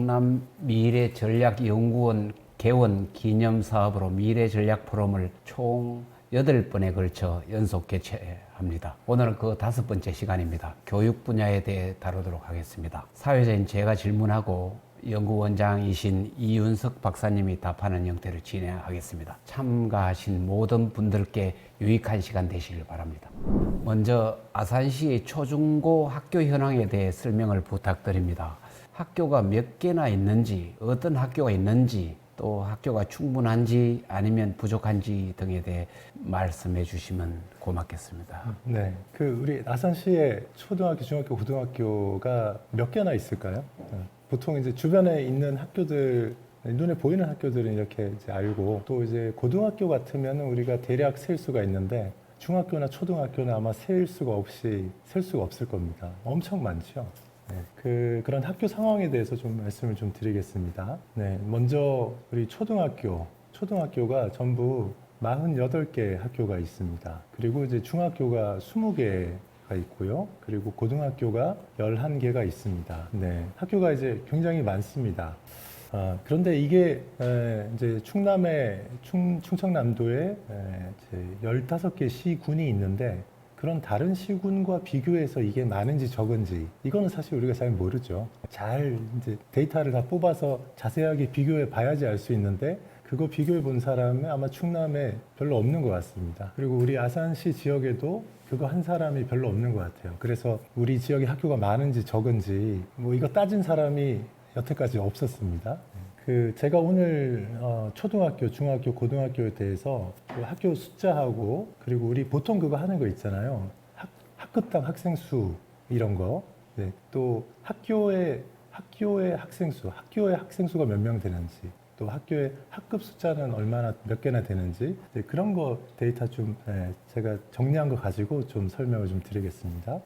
충남 미래전략연구원 개원 기념사업으로 미래전략 포럼을 총 8번에 걸쳐 연속 개최합니다. 오늘은 그 5번째 시간입니다. 교육 분야에 대해 다루도록 하겠습니다. 사회자인 제가 질문하고 연구원장이신 이윤석 박사님이 답하는 형태로 진행하겠습니다. 참가하신 모든 분들께 유익한 시간 되시길 바랍니다. 먼저 아산시의 초중고 학교 현황에 대해 설명을 부탁드립니다. 학교가 몇 개나 있는지, 어떤 학교가 있는지, 또 학교가 충분한지 아니면 부족한지 등에 대해 말씀해 주시면 고맙겠습니다. 네, 우리 아산시에 초등학교, 중학교, 고등학교가 몇 개나 있을까요? 보통 이제 주변에 있는 학교들, 눈에 보이는 학교들은 이렇게 이제 알고, 또 이제 고등학교 같으면 우리가 대략 셀 수가 있는데, 중학교나 초등학교는 아마 셀 수가 없을 겁니다. 엄청 많죠. 네, 그런 학교 상황에 대해서 좀 말씀을 좀 드리겠습니다. 네, 먼저 우리 초등학교가 전부 48개 학교가 있습니다. 그리고 이제 중학교가 20개가 있고요. 그리고 고등학교가 11개가 있습니다. 네, 학교가 이제 굉장히 많습니다. 그런데 이게 이제 충청남도에 이제 15개 시군이 있는데, 그런 다른 시군과 비교해서 이게 많은지 적은지 이거는 사실 우리가 잘 모르죠. 잘 이제 데이터를 다 뽑아서 자세하게 비교해 봐야지 알 수 있는데, 그거 비교해 본 사람은 아마 충남에 별로 없는 것 같습니다. 그리고 우리 아산시 지역에도 그거 한 사람이 별로 없는 것 같아요. 그래서 우리 지역에 학교가 많은지 적은지 뭐 이거 따진 사람이 여태까지 없었습니다. 제가 오늘 초등학교, 중학교, 고등학교에 대해서 그 학교 숫자하고, 그리고 우리 보통 그거 하는 거 있잖아요. 학급당 학생 수 이런 거. 네, 또 학교의 학생 수가 몇 명 되는지, 또 학교의 학급 숫자는 몇 개나 되는지, 네, 그런 거 데이터 좀 제가 정리한 거 가지고 좀 설명을 좀 드리겠습니다.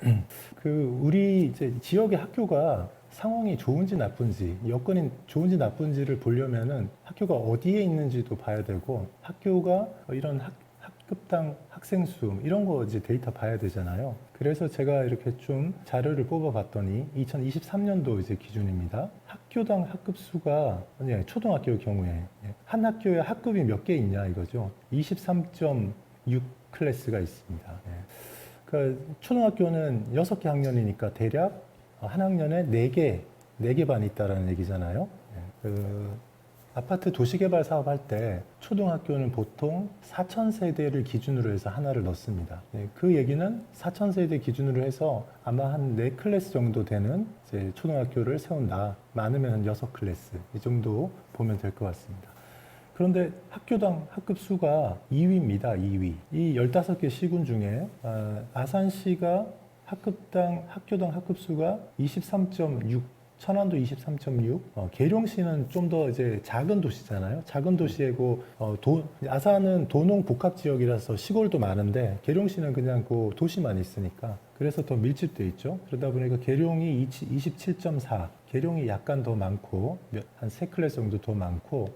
우리 이제 지역의 학교가 상황이 좋은지 나쁜지, 여건이 좋은지 나쁜지를 보려면은 학교가 어디에 있는지도 봐야 되고, 학교가 이런 학급당 학생 수 이런 거 이제 데이터 봐야 되잖아요. 그래서 제가 이렇게 좀 자료를 뽑아봤더니 2023년도 이제 기준입니다. 학교당 학급 수가 초등학교의 경우에 한 학교에 학급이 몇 개 있냐 이거죠. 23.6 클래스가 있습니다. 그러니까 초등학교는 6개 학년이니까 대략 한 학년에 4개 반이 있다라는 얘기잖아요. 아파트 도시개발 사업할 때 초등학교는 보통 4,000세대를 기준으로 해서 하나를 넣습니다. 그 얘기는 4,000세대 기준으로 해서 아마 한 4클래스 정도 되는 이제 초등학교를 세운다. 많으면 한 6클래스 이 정도 보면 될 것 같습니다. 그런데 학교당 학급 수가 2위입니다. 2위. 이 15개 시군 중에 아산시가 학교당 학급 수가 23.6, 천안도 23.6, 계룡시는 좀 더 이제 작은 도시잖아요. 작은 도시이고, 아산은 도농 복합 지역이라서 시골도 많은데, 계룡시는 그냥 그 도시만 있으니까, 그래서 더 밀집돼 있죠. 그러다 보니까 계룡이 27.4, 계룡이 약간 더 많고, 한 3클래스 정도 더 많고,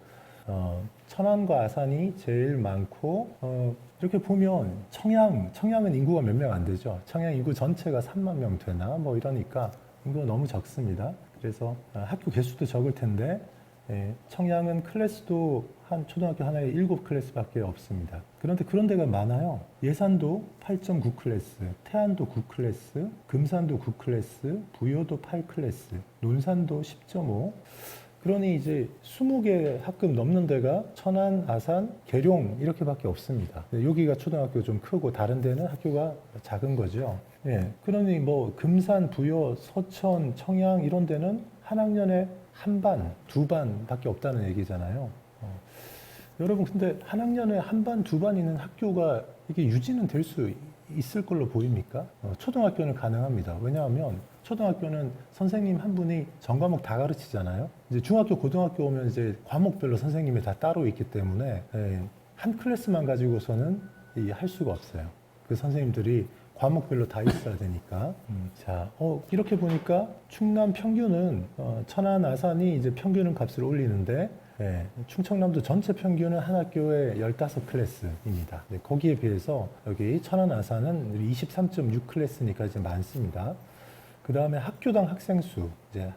천안과 아산이 제일 많고, 이렇게 보면 청양은 인구가 몇 명 안 되죠. 청양 인구 전체가 3만 명 되나 뭐 이러니까 인구가 너무 적습니다. 그래서 학교 개수도 적을 텐데, 청양은 클래스도 한 초등학교 하나에 7클래스밖에 없습니다. 그런데 그런 데가 많아요. 예산도 8.9 클래스, 태안도 9클래스, 금산도 9클래스, 부여도 8클래스, 논산도 10.5. 그러니 이제 20개 학급 넘는 데가 천안, 아산, 계룡 이렇게밖에 없습니다. 여기가 초등학교 좀 크고 다른 데는 학교가 작은 거죠. 그러니 뭐 금산, 부여, 서천, 청양 이런 데는 한 학년에 한 반, 두 반밖에 없다는 얘기잖아요. 여러분 근데 한 학년에 한 반, 두 반 있는 학교가 이게 유지는 될 수 있을 걸로 보입니까? 초등학교는 가능합니다. 왜냐하면 초등학교는 선생님 한 분이 전 과목 다 가르치잖아요. 이제 중학교, 고등학교 오면 이제 과목별로 선생님이 다 따로 있기 때문에 한 클래스만 가지고서는 할 수가 없어요. 그 선생님들이 과목별로 다 있어야 되니까. 자, 이렇게 보니까 충남 평균은 천안, 아산이 이제 평균은 값을 올리는데, 충청남도 전체 평균은 한 학교에 15클래스입니다. 거기에 비해서 여기 천안, 아산은 23.6클래스니까 이제 많습니다. 그 다음에 학교당 학생 수. 이제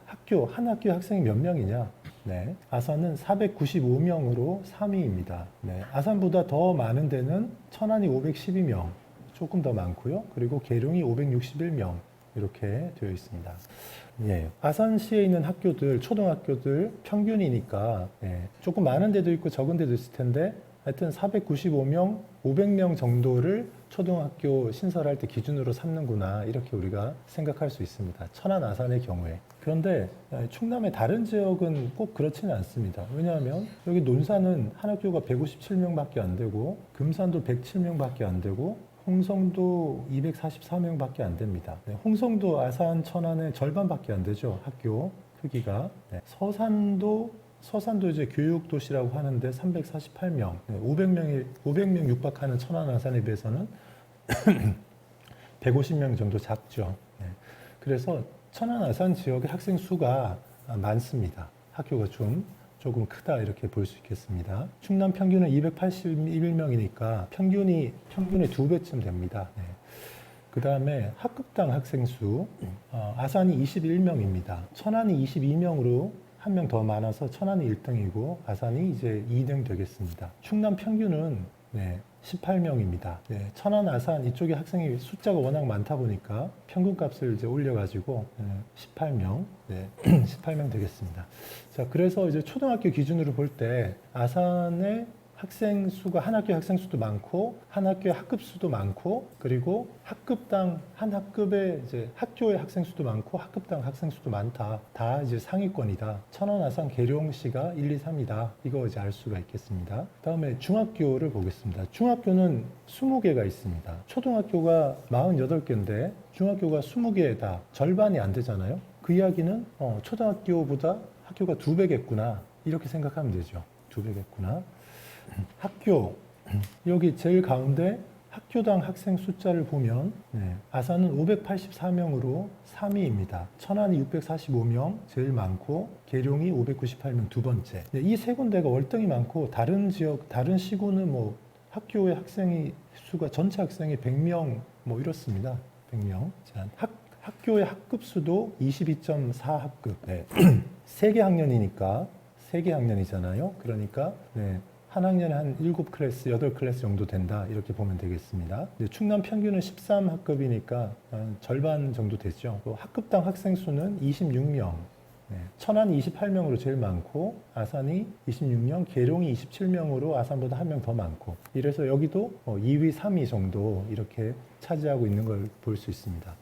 한 학교 학생이 몇 명이냐? 네. 아산은 495명으로 3위입니다. 네. 아산보다 더 많은 데는 천안이 512명, 조금 더 많고요. 그리고 계룡이 561명 이렇게 되어 있습니다. 예. 아산시에 있는 학교들, 초등학교들 평균이니까 조금 많은 데도 있고 적은 데도 있을 텐데 하여튼 495명, 500명 정도를 초등학교 신설할 때 기준으로 삼는구나 이렇게 우리가 생각할 수 있습니다. 천안 아산의 경우에. 그런데 충남의 다른 지역은 꼭 그렇지는 않습니다. 왜냐하면 여기 논산은 한 학교가 157명밖에 안 되고 금산도 107명밖에 안 되고 홍성도 244명밖에 안 됩니다. 홍성도 아산 천안의 절반밖에 안 되죠. 학교 크기가. 서산도 이제 교육도시라고 하는데 348명, 500명 육박하는 천안 아산에 비해서는 150명 정도 작죠. 그래서 천안 아산 지역의 학생 수가 많습니다. 학교가 조금 크다 이렇게 볼 수 있겠습니다. 충남 평균은 281명이니까 평균의 2배쯤 됩니다. 그 다음에 학급당 학생 수, 아산이 21명입니다. 천안이 22명으로 한 명 더 많아서 천안이 1등이고 아산이 이제 2등 되겠습니다. 충남 평균은 18명입니다. 천안, 아산 이쪽에 학생이 숫자가 워낙 많다 보니까 평균값을 이제 올려가지고 18명, 18명 되겠습니다. 자, 그래서 이제 초등학교 기준으로 볼 때 아산의 학생 수가 한 학교 학생 수도 많고 한 학교의 학급 수도 많고 그리고 학급당 한 학급의 이제 학교의 학생 수도 많고 학급당 학생 수도 많다. 다 이제 상위권이다. 천안, 아산, 계룡시가 1, 2, 3이다. 이거 이제 알 수가 있겠습니다. 다음에 중학교를 보겠습니다. 중학교는 20개가 있습니다. 초등학교가 48개인데 중학교가 20개다. 절반이 안 되잖아요. 그 이야기는 초등학교보다 학교가 2배겠구나. 이렇게 생각하면 되죠. 2배겠구나. 학교 여기 제일 가운데 학교당 학생 숫자를 보면 아산은 584명으로 3위입니다. 천안이 645명 제일 많고 계룡이 598명 두 번째. 이 세 군데가 월등히 많고 다른 지역 다른 시군은 뭐 학교의 학생이 수가 전체 학생이 100명 뭐 이렇습니다. 100명. 자, 학교의 학급 수도 22.4학급. 세 개 학년이니까 세 개 학년이잖아요. 그러니까 한 학년에 한 7클래스, 8클래스 정도 된다. 이렇게 보면 되겠습니다. 충남 평균은 13학급이니까 절반 정도 되죠. 또 학급당 학생 수는 26명. 천안이 28명으로 제일 많고 아산이 26명, 계룡이 27명으로 아산보다 한 명 더 많고 이래서 여기도 2위, 3위 정도 이렇게 차지하고 있는 걸 볼 수 있습니다.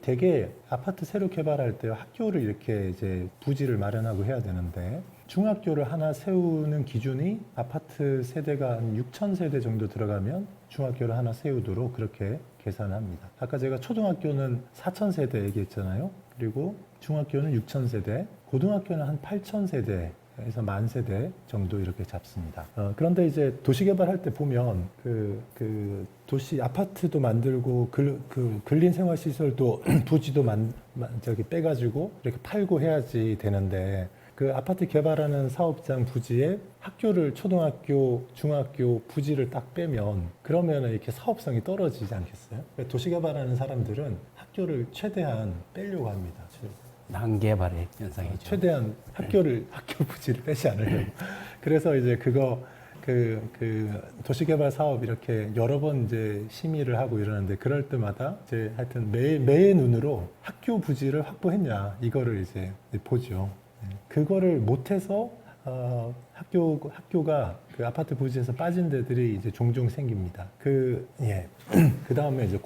대개 아파트 새로 개발할 때 학교를 이렇게 이제 부지를 마련하고 해야 되는데 중학교를 하나 세우는 기준이 아파트 세대가 한 6,000세대 정도 들어가면 중학교를 하나 세우도록 그렇게 계산합니다. 아까 제가 초등학교는 4,000세대 얘기했잖아요. 그리고 중학교는 6,000세대, 고등학교는 한 8,000세대. 에서 10,000세대 정도 이렇게 잡습니다. 그런데 이제 도시개발할 때 보면 도시 아파트도 만들고 근린생활시설도 부지도 저기 빼가지고 이렇게 팔고 해야지 되는데 그 아파트 개발하는 사업장 부지에 학교를 초등학교, 중학교 부지를 딱 빼면 그러면 이렇게 사업성이 떨어지지 않겠어요? 도시개발하는 사람들은 학교를 최대한 빼려고 합니다. 난개발의 현상이죠. 최대한 학교 부지를 빼지 않으려고. 그래서 이제 도시개발 사업 이렇게 여러 번 이제 심의를 하고 이러는데 그럴 때마다 이제 하여튼 매의 눈으로 학교 부지를 확보했냐 이거를 이제 보죠. 그거를 못해서 학교가 그 아파트 부지에서 빠진 데들이 이제 종종 생깁니다. 그 다음에 이제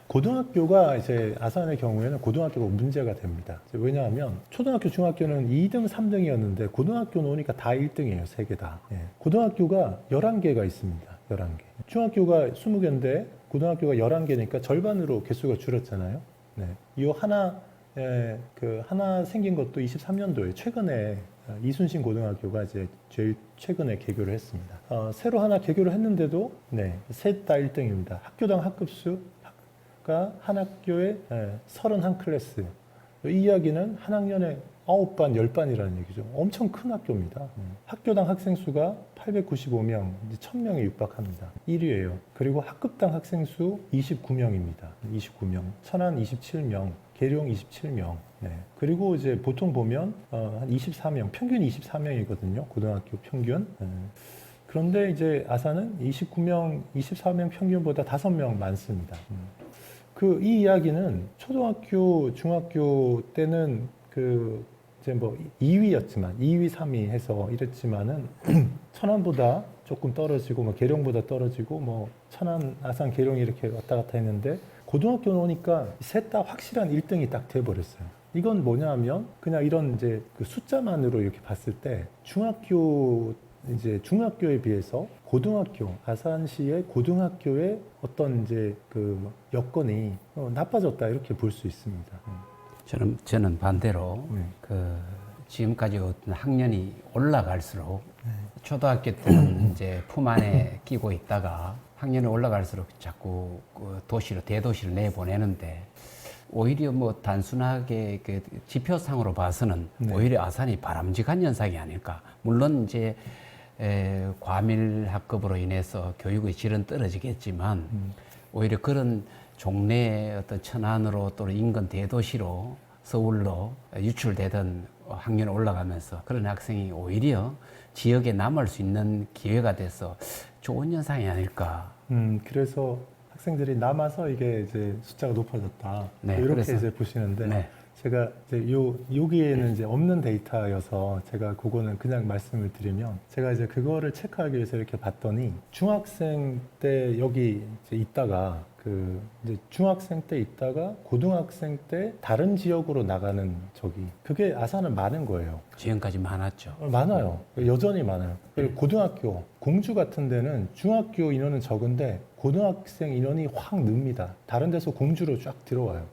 고등학교가 이제 아산의 경우에는 고등학교가 문제가 됩니다. 왜냐하면 초등학교, 중학교는 2등, 3등이었는데 고등학교는 오니까 다 1등이에요. 세 개 다. 고등학교가 11개가 있습니다. 11개. 중학교가 20개인데 고등학교가 11개니까 절반으로 개수가 줄었잖아요. 이 하나 생긴 것도 23년도에 최근에 이순신 고등학교가 이제 제일 최근에 개교를 했습니다. 새로 하나 개교를 했는데도 셋 다 1등입니다. 학교당 학급수 한 학교에 31클래스 이 이야기는 한 학년에 9반, 10반이라는 얘기죠. 엄청 큰 학교입니다. 학교당 학생 수가 895명, 1000명에 육박합니다. 1위예요. 그리고 학급당 학생 수 29명입니다. 29명. 천안 27명, 계룡 27명. 네. 그리고 이제 보통 보면 한 24명, 평균 24명이거든요. 고등학교 평균. 네. 그런데 이제 아산은 29명, 24명 평균보다 5명 많습니다. 이 이야기는 초등학교, 중학교 때는 이제 뭐 2위였지만 2위, 3위 해서 이랬지만은 천안보다 조금 떨어지고 뭐 계룡보다 떨어지고 뭐 천안, 아산, 계룡이 이렇게 왔다 갔다 했는데 고등학교 오니까 셋 다 확실한 1등이 딱 돼버렸어요. 이건 뭐냐면 그냥 이런 이제 그 숫자만으로 이렇게 봤을 때 중학교에 비해서 고등학교, 아산시의 고등학교의 어떤 이제 그 여건이 나빠졌다 이렇게 볼 수 있습니다. 저는 반대로 지금까지 어떤 학년이 올라갈수록 초등학교 때는 이제 품 안에 끼고 있다가 학년이 올라갈수록 자꾸 대도시를 내보내는데 오히려 뭐 단순하게 그 지표상으로 봐서는 오히려 아산이 바람직한 현상이 아닐까. 물론 이제 과밀학급으로 인해서 교육의 질은 떨어지겠지만 오히려 그런 종래의 어떤 천안으로 또 인근 대도시로 서울로 유출되던 학년이 올라가면서 그런 학생이 오히려 지역에 남을 수 있는 기회가 돼서 좋은 현상이 아닐까. 그래서 학생들이 남아서 이게 이제 숫자가 높아졌다. 네, 이렇게 그래서, 이제 보시는데 네. 제가 이제 여기에는 이제 없는 데이터여서 제가 그거는 그냥 말씀을 드리면 제가 이제 그거를 체크하기 위해서 이렇게 봤더니 중학생 때 여기 이제 있다가 이제 중학생 때 있다가 고등학생 때 다른 지역으로 나가는 그게 아산은 많은 거예요. 지금까지 많았죠. 많아요. 여전히 많아요. 그리고 고등학교, 공주 같은 데는 중학교 인원은 적은데 고등학생 인원이 확 늡니다. 다른 데서 공주로 쫙 들어와요.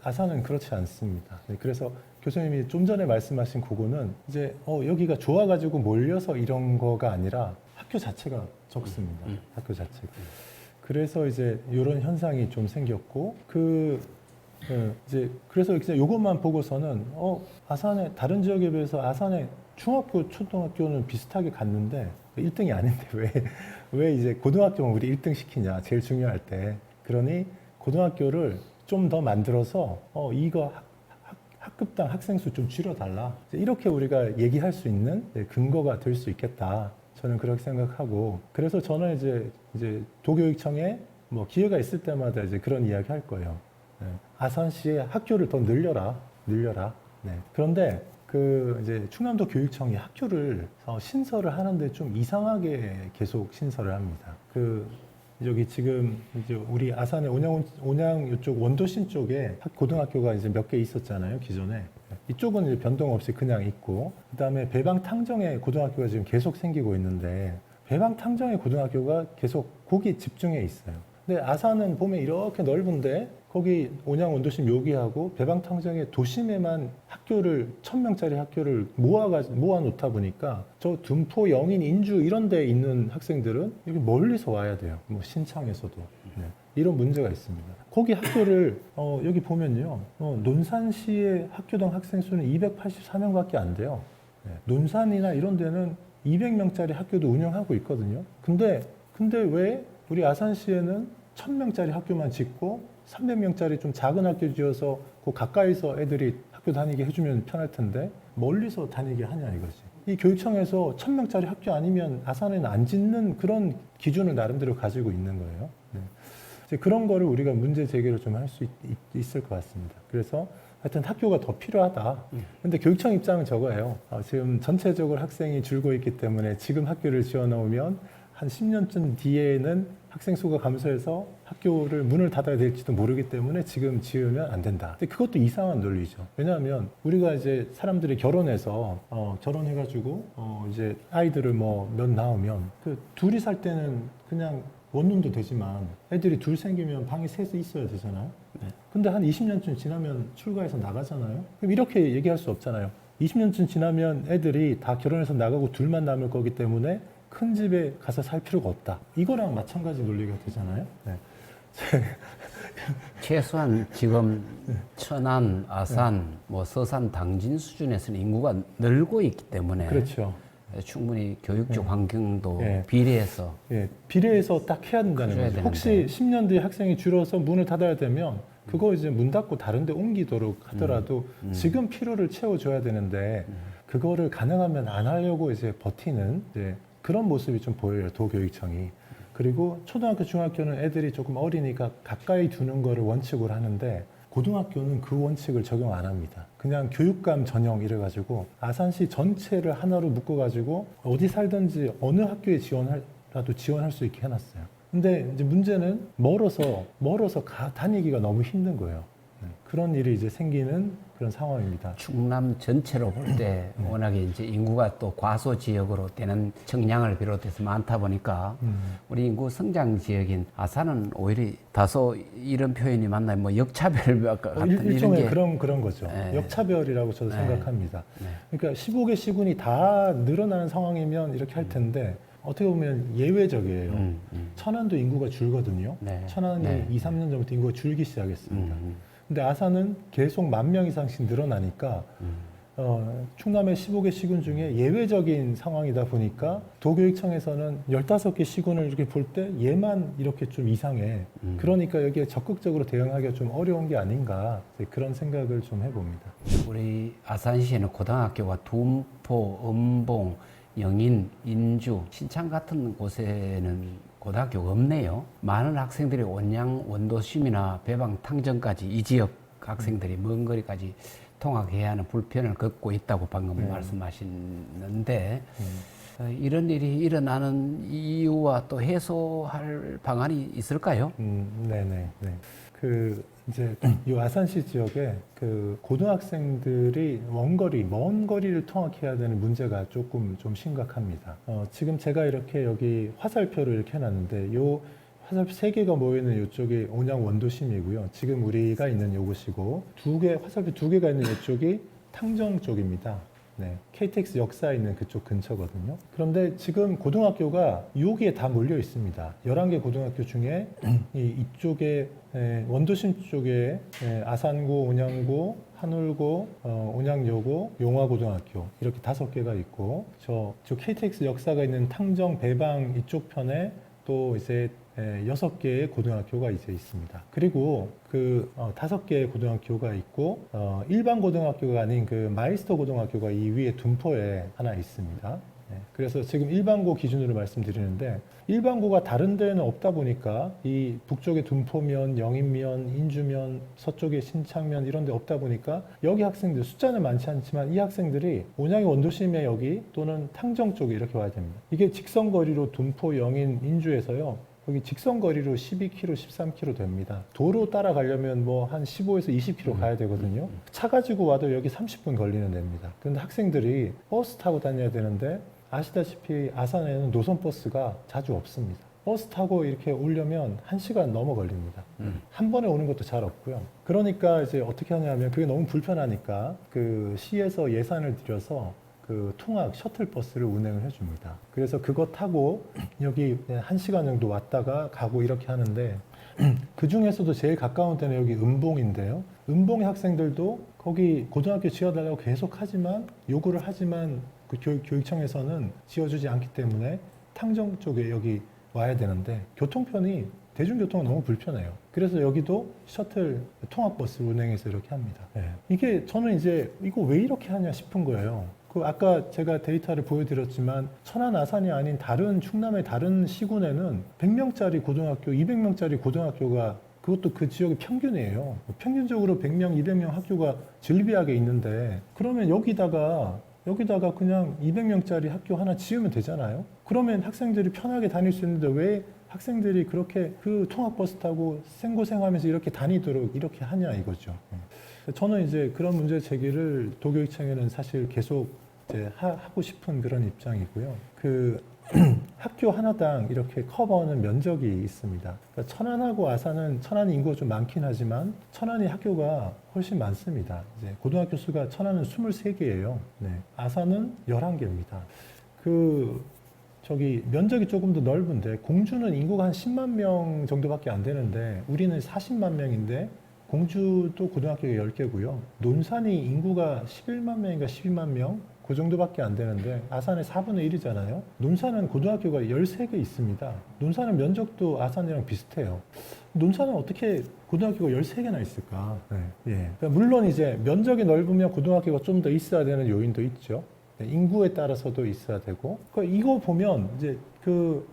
아산은 그렇지 않습니다. 네, 그래서 교수님이 좀 전에 말씀하신 그거는 이제 여기가 좋아가지고 몰려서 이런 거가 아니라 학교 자체가 적습니다. 학교 자체가. 그래서 이제 이런 현상이 좀 생겼고 그래서 이제 이것만 보고서는 아산의 다른 지역에 비해서 아산의 중학교, 초등학교는 비슷하게 갔는데 1등이 아닌데 왜 이제 고등학교만 우리 1등 시키냐 제일 중요할 때 그러니 고등학교를 좀 더 만들어서 이거 학급당 학생 수 좀 줄여달라 이렇게 우리가 얘기할 수 있는 근거가 될 수 있겠다. 저는 그렇게 생각하고 그래서 저는 이제 도교육청에 뭐 기회가 있을 때마다 이제 그런 이야기 할 거예요. 네. 아산시의 학교를 더 늘려라. 네. 그런데 이제 충남도 교육청이 학교를 신설을 하는데 좀 이상하게 계속 신설을 합니다. 여기 지금 이제 우리 아산의 온양 이쪽 원도심 쪽에 고등학교가 이제 몇 개 있었잖아요, 기존에. 이쪽은 이제 변동 없이 그냥 있고, 그 다음에 배방탕정에 고등학교가 지금 계속 생기고 있는데, 배방탕정의 고등학교가 계속 거기 집중해 있어요. 근데 아산은 보면 이렇게 넓은데, 거기 온양 원도심 여기하고 배방탕정의 도심에만 학교를 1000명짜리 학교를 모아 놓다 보니까 저 둔포, 영인, 인주 이런 데 있는 학생들은 여기 멀리서 와야 돼요. 뭐 신창에서도. 네. 이런 문제가 있습니다. 거기 학교를 여기 보면요. 논산시의 학교당 학생 수는 284명밖에 안 돼요. 네. 논산이나 이런 데는 200명짜리 학교도 운영하고 있거든요. 근데 왜 우리 아산시에는 1000명짜리 학교만 짓고 300명짜리 좀 작은 학교 지어서 그 가까이서 애들이 학교 다니게 해주면 편할 텐데 멀리서 다니게 하냐 이거지. 이 교육청에서 1000명짜리 학교 아니면 아산에는 안 짓는 그런 기준을 나름대로 가지고 있는 거예요. 네. 이제 그런 거를 우리가 문제 제기를 좀 할 수 있을 것 같습니다. 그래서 하여튼 학교가 더 필요하다. 근데 교육청 입장은 저거예요. 지금 전체적으로 학생이 줄고 있기 때문에 지금 학교를 지어 놓으면 한 10년쯤 뒤에는 학생 수가 감소해서 학교를 문을 닫아야 될지도 모르기 때문에 지금 지으면 안 된다. 근데 그것도 이상한 논리죠. 왜냐하면 우리가 이제 사람들이 결혼해서 결혼해가지고 이제 아이들을 뭐 몇 낳으면 둘이 살 때는 그냥 원룸도 되지만 애들이 둘 생기면 방이 셋이 있어야 되잖아요. 네. 근데 한 20년쯤 지나면 출가해서 나가잖아요. 그럼 이렇게 얘기할 수 없잖아요. 20년쯤 지나면 애들이 다 결혼해서 나가고 둘만 남을 거기 때문에 큰 집에 가서 살 필요가 없다. 이거랑 마찬가지 논리가 되잖아요. 네. 최소한 지금 천안, 아산, 뭐 서산, 당진 수준에서는 인구가 늘고 있기 때문에 그렇죠. 충분히 교육적 환경도 예. 비례해서 예, 비례해서 딱 해야 된다는 해줘야 거죠. 혹시 되는데. 10년 뒤에 학생이 줄어서 문을 닫아야 되면 그거 이제 문 닫고 다른 데 옮기도록 하더라도 지금 필요를 채워줘야 되는데 그거를 가능하면 안 하려고 이제 버티는 이제 그런 모습이 좀 보여요, 도교육청이. 그리고 초등학교, 중학교는 애들이 조금 어리니까 가까이 두는 거를 원칙으로 하는데 고등학교는 그 원칙을 적용 안 합니다. 그냥 교육감 전형 이래가지고 아산시 전체를 하나로 묶어가지고 어디 살든지 어느 학교에 지원하라도 지원할 수 있게 해놨어요. 근데 이제 문제는 멀어서 다니기가 너무 힘든 거예요. 그런 일이 이제 생기는 그런 상황입니다. 충남 전체로 볼 때 워낙에 이제 인구가 또 과소 지역으로 되는 청량을 비롯해서 많다 보니까 우리 인구 성장 지역인 아산은 오히려 다소 이런 표현이 맞나요? 뭐 역차별 같은 이런 일종의 게 그런 거죠. 네. 역차별이라고 저도 네. 생각합니다. 네. 그러니까 15개 시군이 다 늘어나는 상황이면 이렇게 할 텐데 어떻게 보면 예외적이에요. 천안도 인구가 줄거든요. 네. 천안이 네. 2, 3년 전부터 인구가 줄기 시작했습니다. 근데 아산은 계속 10,000명 이상씩 늘어나니까 충남의 15개 시군 중에 예외적인 상황이다 보니까 도교육청에서는 15개 시군을 이렇게 볼 때 얘만 이렇게 좀 이상해. 그러니까 여기에 적극적으로 대응하기가 좀 어려운 게 아닌가 그런 생각을 좀 해봅니다. 우리 아산시에는 고등학교가 둔포, 음봉, 영인, 인주, 신창 같은 곳에는 고등학교가 없네요. 많은 학생들이 온양, 원도심이나 배방, 탕정까지 이 지역 학생들이 먼 거리까지 통학해야 하는 불편을 겪고 있다고 방금 말씀하셨는데 이런 일이 일어나는 이유와 또 해소할 방안이 있을까요? 네네. 네. 이제 이 아산시 지역에 고등학생들이 먼 거리를 통학해야 되는 문제가 조금 좀 심각합니다. 지금 제가 이렇게 여기 화살표를 이렇게 해놨는데 요 화살표 3개가 모여있는 이쪽이 온양 원도심이고요. 지금 우리가 있는 요곳이고 화살표 2개가 있는 이쪽이 탕정 쪽입니다. 네, KTX 역사에 있는 그쪽 근처거든요. 그런데 지금 고등학교가 여기에 다 몰려 있습니다. 11개 고등학교 중에 이쪽에 원도심 쪽에 아산고, 온양고, 한울고, 온양여고, 용화고등학교 이렇게 5개가 있고 저 KTX 역사가 있는 탕정, 배방 이쪽 편에 또 이제 6개의 고등학교가 이제 있습니다. 그리고 5개의 고등학교가 있고 일반 고등학교가 아닌 마이스터 고등학교가 이 위에 둔포에 하나 있습니다. 그래서 지금 일반고 기준으로 말씀드리는데 일반고가 다른 데는 없다 보니까 이 북쪽에 둔포면, 영인면, 인주면, 서쪽에 신창면 이런 데 없다 보니까 여기 학생들 숫자는 많지 않지만 이 학생들이 온양의 원도심에 여기 또는 탕정 쪽에 이렇게 와야 됩니다. 이게 직선거리로 둔포, 영인, 인주에서요. 여기 직선거리로 12km, 13km 됩니다. 도로 따라가려면 뭐 한 15에서 20km 가야 되거든요. 차 가지고 와도 여기 30분 걸리는 데입니다. 그런데 학생들이 버스 타고 다녀야 되는데 아시다시피 아산에는 노선버스가 자주 없습니다. 버스 타고 이렇게 오려면 1시간 넘어 걸립니다. 한 번에 오는 것도 잘 없고요. 그러니까 이제 어떻게 하냐면 그게 너무 불편하니까 시에서 예산을 들여서 통학 셔틀버스를 운행을 해줍니다. 그래서 그거 타고 여기 1시간 정도 왔다가 가고 이렇게 하는데 그 중에서도 제일 가까운 데는 여기 음봉인데요. 음봉의 학생들도 거기 고등학교 지어달라고 계속 하지만 요구를 하지만 교육청에서는 지어주지 않기 때문에 탕정 쪽에 여기 와야 되는데 교통편이 대중교통은 너무 불편해요. 그래서 여기도 셔틀 통학버스를 운행해서 이렇게 합니다. 이게 저는 이제 이거 왜 이렇게 하냐 싶은 거예요. 아까 제가 데이터를 보여드렸지만 천안 아산이 아닌 충남의 다른 시군에는 100명짜리 고등학교, 200명짜리 고등학교가 그것도 그 지역의 평균이에요. 평균적으로 100명, 200명 학교가 즐비하게 있는데 그러면 여기다가 그냥 200명짜리 학교 하나 지으면 되잖아요. 그러면 학생들이 편하게 다닐 수 있는데 왜 학생들이 그렇게 통학버스 타고 생고생하면서 이렇게 다니도록 이렇게 하냐 이거죠. 저는 이제 그런 문제 제기를 도교육청에는 사실 계속 이제 하고 싶은 그런 입장이고요. 학교 하나당 이렇게 커버하는 면적이 있습니다. 그러니까 천안하고 아산은 천안 인구가 좀 많긴 하지만 천안이 학교가 훨씬 많습니다. 이제 고등학교 수가 천안은 23개예요. 네. 아산은 11개입니다. 저기 면적이 조금 더 넓은데 공주는 인구가 한 10만 명 정도밖에 안 되는데 우리는 40만 명인데 공주도 고등학교가 10개고요. 논산이 인구가 11만 명인가 12만 명? 그 정도밖에 안 되는데 아산의 4분의 1이잖아요. 논산은 고등학교가 13개 있습니다. 논산은 면적도 아산이랑 비슷해요. 논산은 어떻게 고등학교가 13개나 있을까? 네. 예. 그러니까 물론 이제 면적이 넓으면 고등학교가 좀 더 있어야 되는 요인도 있죠. 네, 인구에 따라서도 있어야 되고. 그러니까 이거 보면 이제 그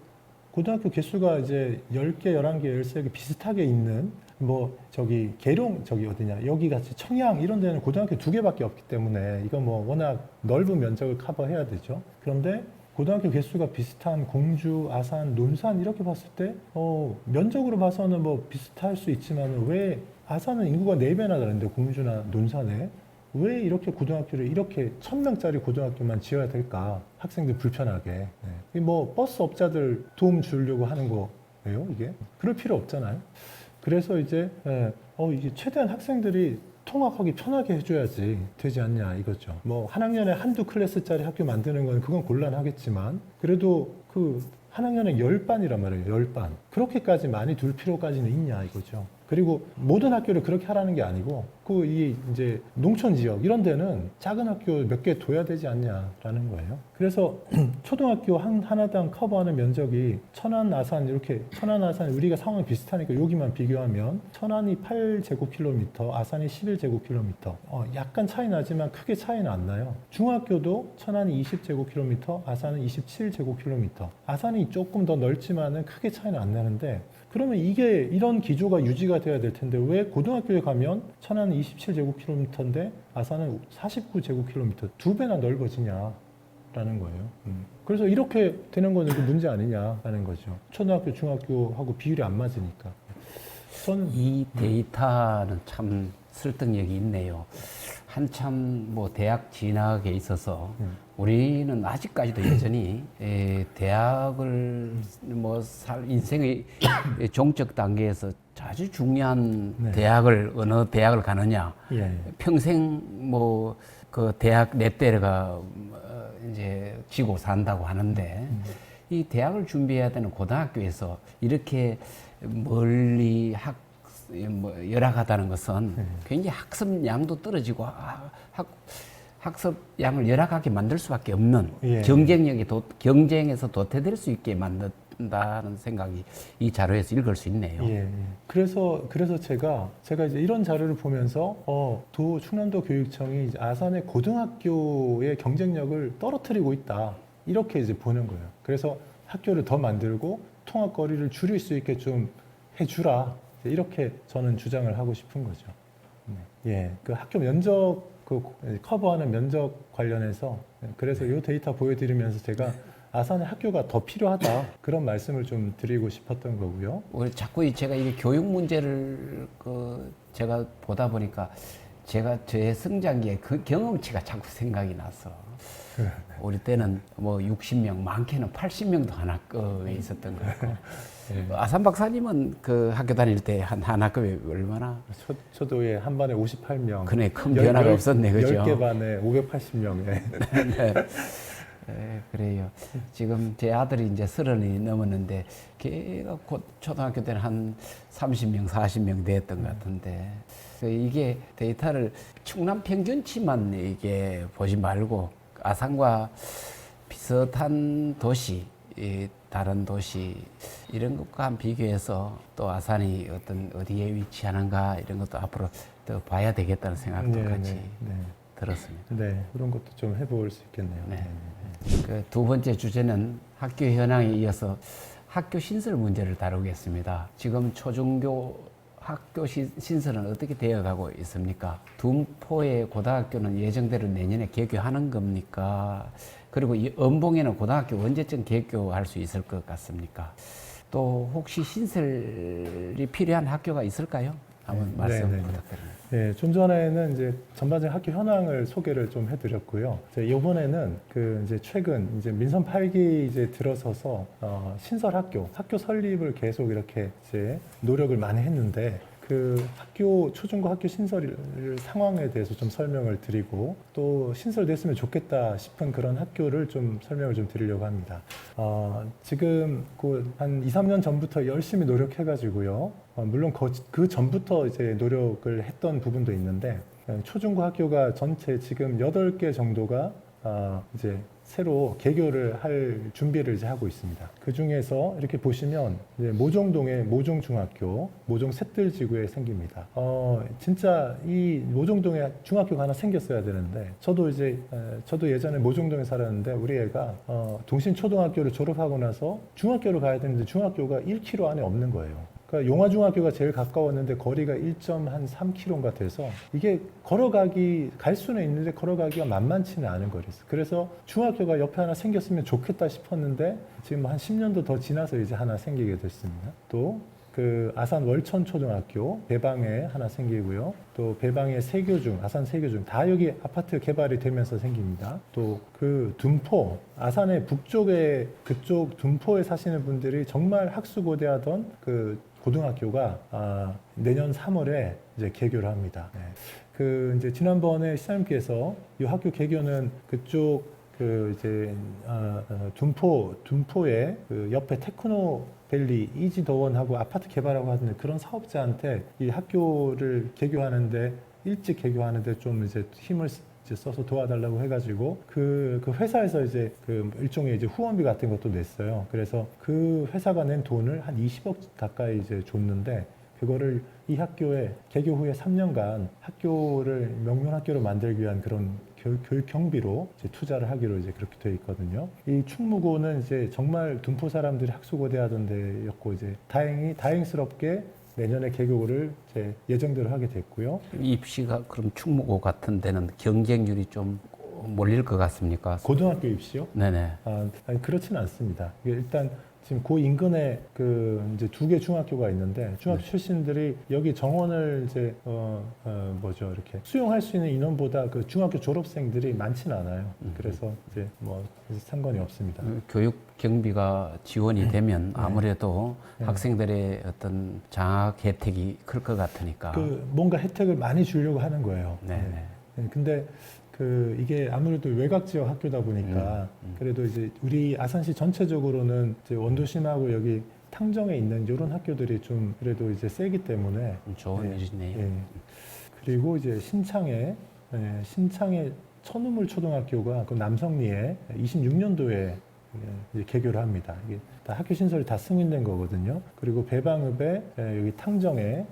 고등학교 개수가 이제 10개, 11개, 13개 비슷하게 있는 뭐 저기 계룡 저기 어디냐 여기 같이 청양 이런 데는 고등학교 2개밖에 없기 때문에 이거 뭐 워낙 넓은 면적을 커버해야 되죠. 그런데 고등학교 개수가 비슷한 공주, 아산, 논산 이렇게 봤을 때 면적으로 봐서는 뭐 비슷할 수 있지만 왜 아산은 인구가 4배나 다른데 공주나 논산에 왜 이렇게 고등학교를 이렇게 1000명짜리 고등학교만 지어야 될까? 학생들 불편하게. 네. 뭐 버스 업자들 도움 주려고 하는 거예요, 이게? 그럴 필요 없잖아요. 그래서 이제 이게 최대한 학생들이 통학하기 편하게 해줘야지 되지 않냐 이거죠. 뭐 한 학년에 한두 클래스짜리 학교 만드는 건 그건 곤란하겠지만 그래도 그 한 학년에 10반이란 말이에요. 10반. 그렇게까지 많이 둘 필요까지는 있냐 이거죠. 그리고 모든 학교를 그렇게 하라는 게 아니고 이 이제 농촌 지역 이런 데는 작은 학교 몇 개 둬야 되지 않냐라는 거예요. 그래서 초등학교 하나당 커버하는 면적이 천안, 아산 이렇게 천안, 아산 우리가 상황이 비슷하니까 여기만 비교하면 천안이 8제곱킬로미터, 아산이 11제곱킬로미터. 약간 차이 나지만 크게 차이는 안 나요. 중학교도 천안이 20제곱킬로미터, 아산은 27제곱킬로미터. 아산이 조금 더 넓지만은 크게 차이는 안 나는데 그러면 이게 이런 기조가 유지가 돼야 될 텐데 왜 고등학교에 가면 천안은 27제곱킬로미터인데 아산은 49제곱킬로미터 2배나 넓어지냐라는 거예요. 그래서 이렇게 되는 거는 그 문제 아니냐라는 거죠. 초등학교, 중학교하고 비율이 안 맞으니까. 저는 이 데이터는 참 설득력이 있네요. 한참 뭐 대학 진학에 있어서 우리는 아직까지도 여전히 대학을 뭐 인생의 종적 단계에서 아주 중요한 네. 대학을 어느 대학을 가느냐 예. 평생 뭐 그 대학 랩대가 이제 지고 산다고 하는데 이 대학을 준비해야 되는 고등학교에서 이렇게 멀리 열악하다는 것은 굉장히 학습량도 떨어지고 학습량을 열악하게 만들 수밖에 없는 예. 경쟁에서 도태될 수 있게 만든다는 생각이 이 자료에서 읽을 수 있네요. 예. 그래서 제가 이제 이런 자료를 보면서 충남도 교육청이 이제 아산의 고등학교의 경쟁력을 떨어뜨리고 있다 이렇게 이제 보는 거예요. 그래서 학교를 더 만들고 통학거리를 줄일 수 있게 좀 해주라. 이렇게 저는 주장을 하고 싶은 거죠. 예, 그 학교 면적 커버하는 면적 관련해서 그래서 이 데이터 보여드리면서 제가 아산의 학교가 더 필요하다 그런 말씀을 좀 드리고 싶었던 거고요. 자꾸 제가 이 교육 문제를 제가 보다 보니까 저의 성장기에 그 경험치가 자꾸 생각이 나서 우리 때는 뭐 60명, 많게는 80명도 한 학교에 있었던 거 같고 아산 박사님은 그 학교 다닐 때 한 학급에 얼마나? 저도 한 반에 58명. 그네, 큰 변화가 없었네, 그죠? 10개 반에 580명. 네. 네, 그래요. 지금 제 아들이 이제 30이 넘었는데 걔가 곧 초등학교 때는 한 30명, 40명 됐던 것 같은데 이게 데이터를 충남 평균치만 이게 보지 말고 아산과 비슷한 도시, 다른 도시 이런 것과 한 비교해서 또 아산이 어디에 위치하는가 이런 것도 앞으로 더 봐야 되겠다는 생각도 같이 들었습니다. 네, 그런 것도 좀 해볼 수 있겠네요. 네. 그 두 번째 주제는 학교 현황에 이어서 학교 신설 문제를 다루겠습니다. 지금 초중교 학교 신설은 어떻게 되어가고 있습니까? 둔포의 고등학교는 예정대로 내년에 개교하는 겁니까? 그리고 이 엄봉에는 고등학교 언제쯤 개교할 수 있을 것 같습니까? 또 혹시 신설이 필요한 학교가 있을까요? 한번 말씀 부탁드립니다. 네, 좀 전에는 이제 전반적인 학교 현황을 소개를 좀 해드렸고요. 이번에는 이제 최근 이제 민선 8기 이제 들어서서 신설 학교 설립을 계속 이렇게 이제 노력을 많이 했는데 그 학교 초중고 학교 신설 상황에 대해서 좀 설명을 드리고 또 신설됐으면 좋겠다 싶은 그런 학교를 좀 설명을 좀 드리려고 합니다. 지금 한 2, 3년 전부터 열심히 노력해가지고요. 물론 그 전부터 이제 노력을 했던 부분도 있는데 초중고 학교가 전체 지금 8개 정도가 이제 새로 개교를 할 준비를 이제 하고 있습니다. 그 중에서 이렇게 보시면 이제 모종동에 모종중학교, 모종 샛들지구에 생깁니다. 진짜 이 모종동에 중학교가 하나 생겼어야 되는데 저도 예전에 모종동에 살았는데 우리 애가 동신초등학교를 졸업하고 나서 중학교를 가야 되는데 중학교가 1km 안에 없는 거예요. 그러니까 용화중학교가 제일 가까웠는데 거리가 1.3km가 돼서 이게 갈 수는 있는데 걸어가기가 만만치는 않은 거리였어요. 그래서 중학교가 옆에 하나 생겼으면 좋겠다 싶었는데 지금 한 10년도 더 지나서 이제 하나 생기게 됐습니다. 또 그 아산 월천초등학교 배방에 하나 생기고요. 또 배방의 세교중, 아산 세교중 다 여기 아파트 개발이 되면서 생깁니다. 또 그 둔포, 아산의 북쪽에 그쪽 둔포에 사시는 분들이 정말 학수고대하던 그 고등학교가 내년 3월에 이제 개교를 합니다. 네. 그 이제 지난번에 시장님께서 이 학교 개교는 그쪽 그 이제 둔포의 그 옆에 테크노밸리 이지더원하고 아파트 개발하고 하는 그런 사업자한테 이 학교를 개교하는데 일찍 개교하는데 좀 이제 힘을 이제 써서 도와달라고 해가지고 그 회사에서 이제 그 일종의 이제 후원비 같은 것도 냈어요. 그래서 그 회사가 낸 돈을 한 20억 가까이 이제 줬는데 그거를 이 학교에 개교 후에 3년간 학교를 명문학교로 만들기 위한 그런 교육 경비로 이제 투자를 하기로 이제 그렇게 되어 있거든요. 이 충무고는 이제 정말 둔포 사람들이 학수고대하던 데였고 이제 다행스럽게 내년에 개교를 이제 예정대로 하게 됐고요. 입시가 그럼 충무고 같은 데는 경쟁률이 좀 몰릴 것 같습니까? 고등학교 입시요? 네네. 아니, 그렇지는 않습니다. 이게 일단 지금 그 인근에 그 이제 2개 중학교가 있는데 중학교 출신들이 여기 정원을 이제 이렇게 수용할 수 있는 인원보다 그 중학교 졸업생들이 많지는 않아요. 그래서 이제 뭐 상관이 없습니다. 교육 경비가 지원이 되면 아무래도 학생들의 어떤 장학 혜택이 클 것 같으니까. 뭔가 혜택을 많이 주려고 하는 거예요. 네네. 근데 이게 아무래도 외곽 지역 학교다 보니까 그래도 이제 우리 아산시 전체적으로는 이제 원도심하고 여기 탕정에 있는 이런 학교들이 좀 그래도 이제 세기 때문에 좋은 일이네요. 그리고 이제 신창에 천우물 초등학교가 그 남성리에 26년도에 이제 개교를 합니다. 이게 다 학교 신설이 다 승인된 거거든요. 그리고 배방읍에 여기 탕정에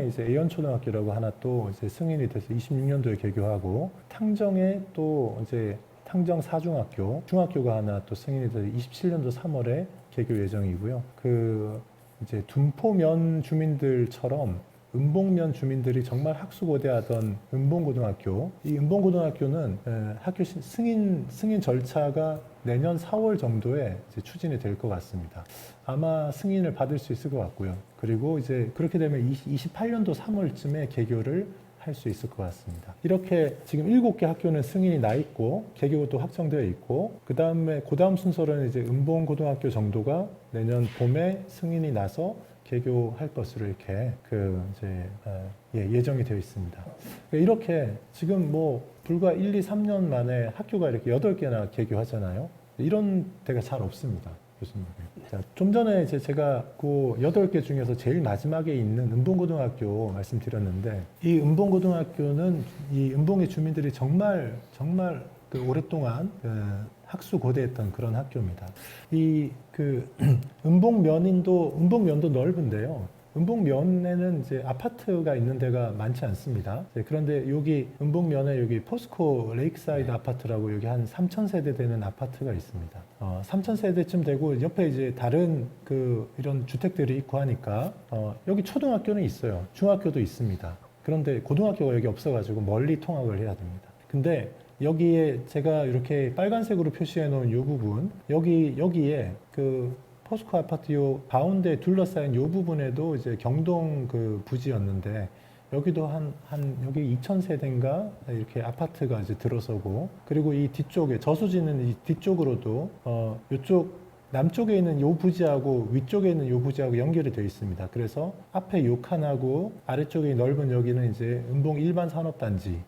이제 애연초등학교라고 하나 또 이제 승인이 돼서 26년도에 개교하고 탕정에 또 이제 탕정 사중학교 중학교가 하나 또 승인이 돼서 27년도 3월에 개교 예정이고요. 그 이제 둔포면 주민들처럼 은봉면 주민들이 정말 학수고대하던 은봉고등학교, 이 은봉고등학교는 학교 승인 절차가 내년 4월 정도에 이제 추진이 될 것 같습니다. 아마 승인을 받을 수 있을 것 같고요. 그리고 이제 그렇게 되면 28년도 3월쯤에 개교를 할 수 있을 것 같습니다. 이렇게 지금 7개 학교는 승인이 나 있고 개교도 확정되어 있고 그 다음 순서로는 이제 은봉고등학교 정도가 내년 봄에 승인이 나서 개교할 것으로 이렇게 예정이 되어 있습니다. 이렇게 지금 뭐 불과 1, 2, 3년 만에 학교가 이렇게 8개나 개교하잖아요. 이런 데가 잘 없습니다. 교수님. 자, 좀 전에 제가 그 8개 중에서 제일 마지막에 있는 은봉고등학교 말씀드렸는데 이 은봉고등학교는 이 은봉의 주민들이 정말 그 오랫동안 학수고대했던 그런 학교입니다. 은봉면도 넓은데요. 은봉면에는 이제 아파트가 있는 데가 많지 않습니다. 그런데 여기 은봉면에 여기 포스코 레이크사이드 아파트라고 여기 한 3,000세대 되는 아파트가 있습니다. 3,000세대쯤 되고 옆에 이제 다른 이런 주택들이 있고 하니까 여기 초등학교는 있어요. 중학교도 있습니다. 그런데 고등학교가 여기 없어가지고 멀리 통학을 해야 됩니다. 근데 여기에 제가 이렇게 빨간색으로 표시해 놓은 이 부분 여기에 그 포스코 아파트 요 가운데 둘러싸인 요 부분에도 이제 경동 그 부지였는데 여기도 여기 2,000세대인가 이렇게 아파트가 이제 들어서고 그리고 이 뒤쪽에 저수지는 이 뒤쪽으로도 요쪽 남쪽에 있는 요 부지하고 위쪽에 있는 요 부지하고 연결이 되어 있습니다. 그래서 앞에 요 칸하고 아래쪽에 넓은 여기는 이제 은봉 일반 산업단지.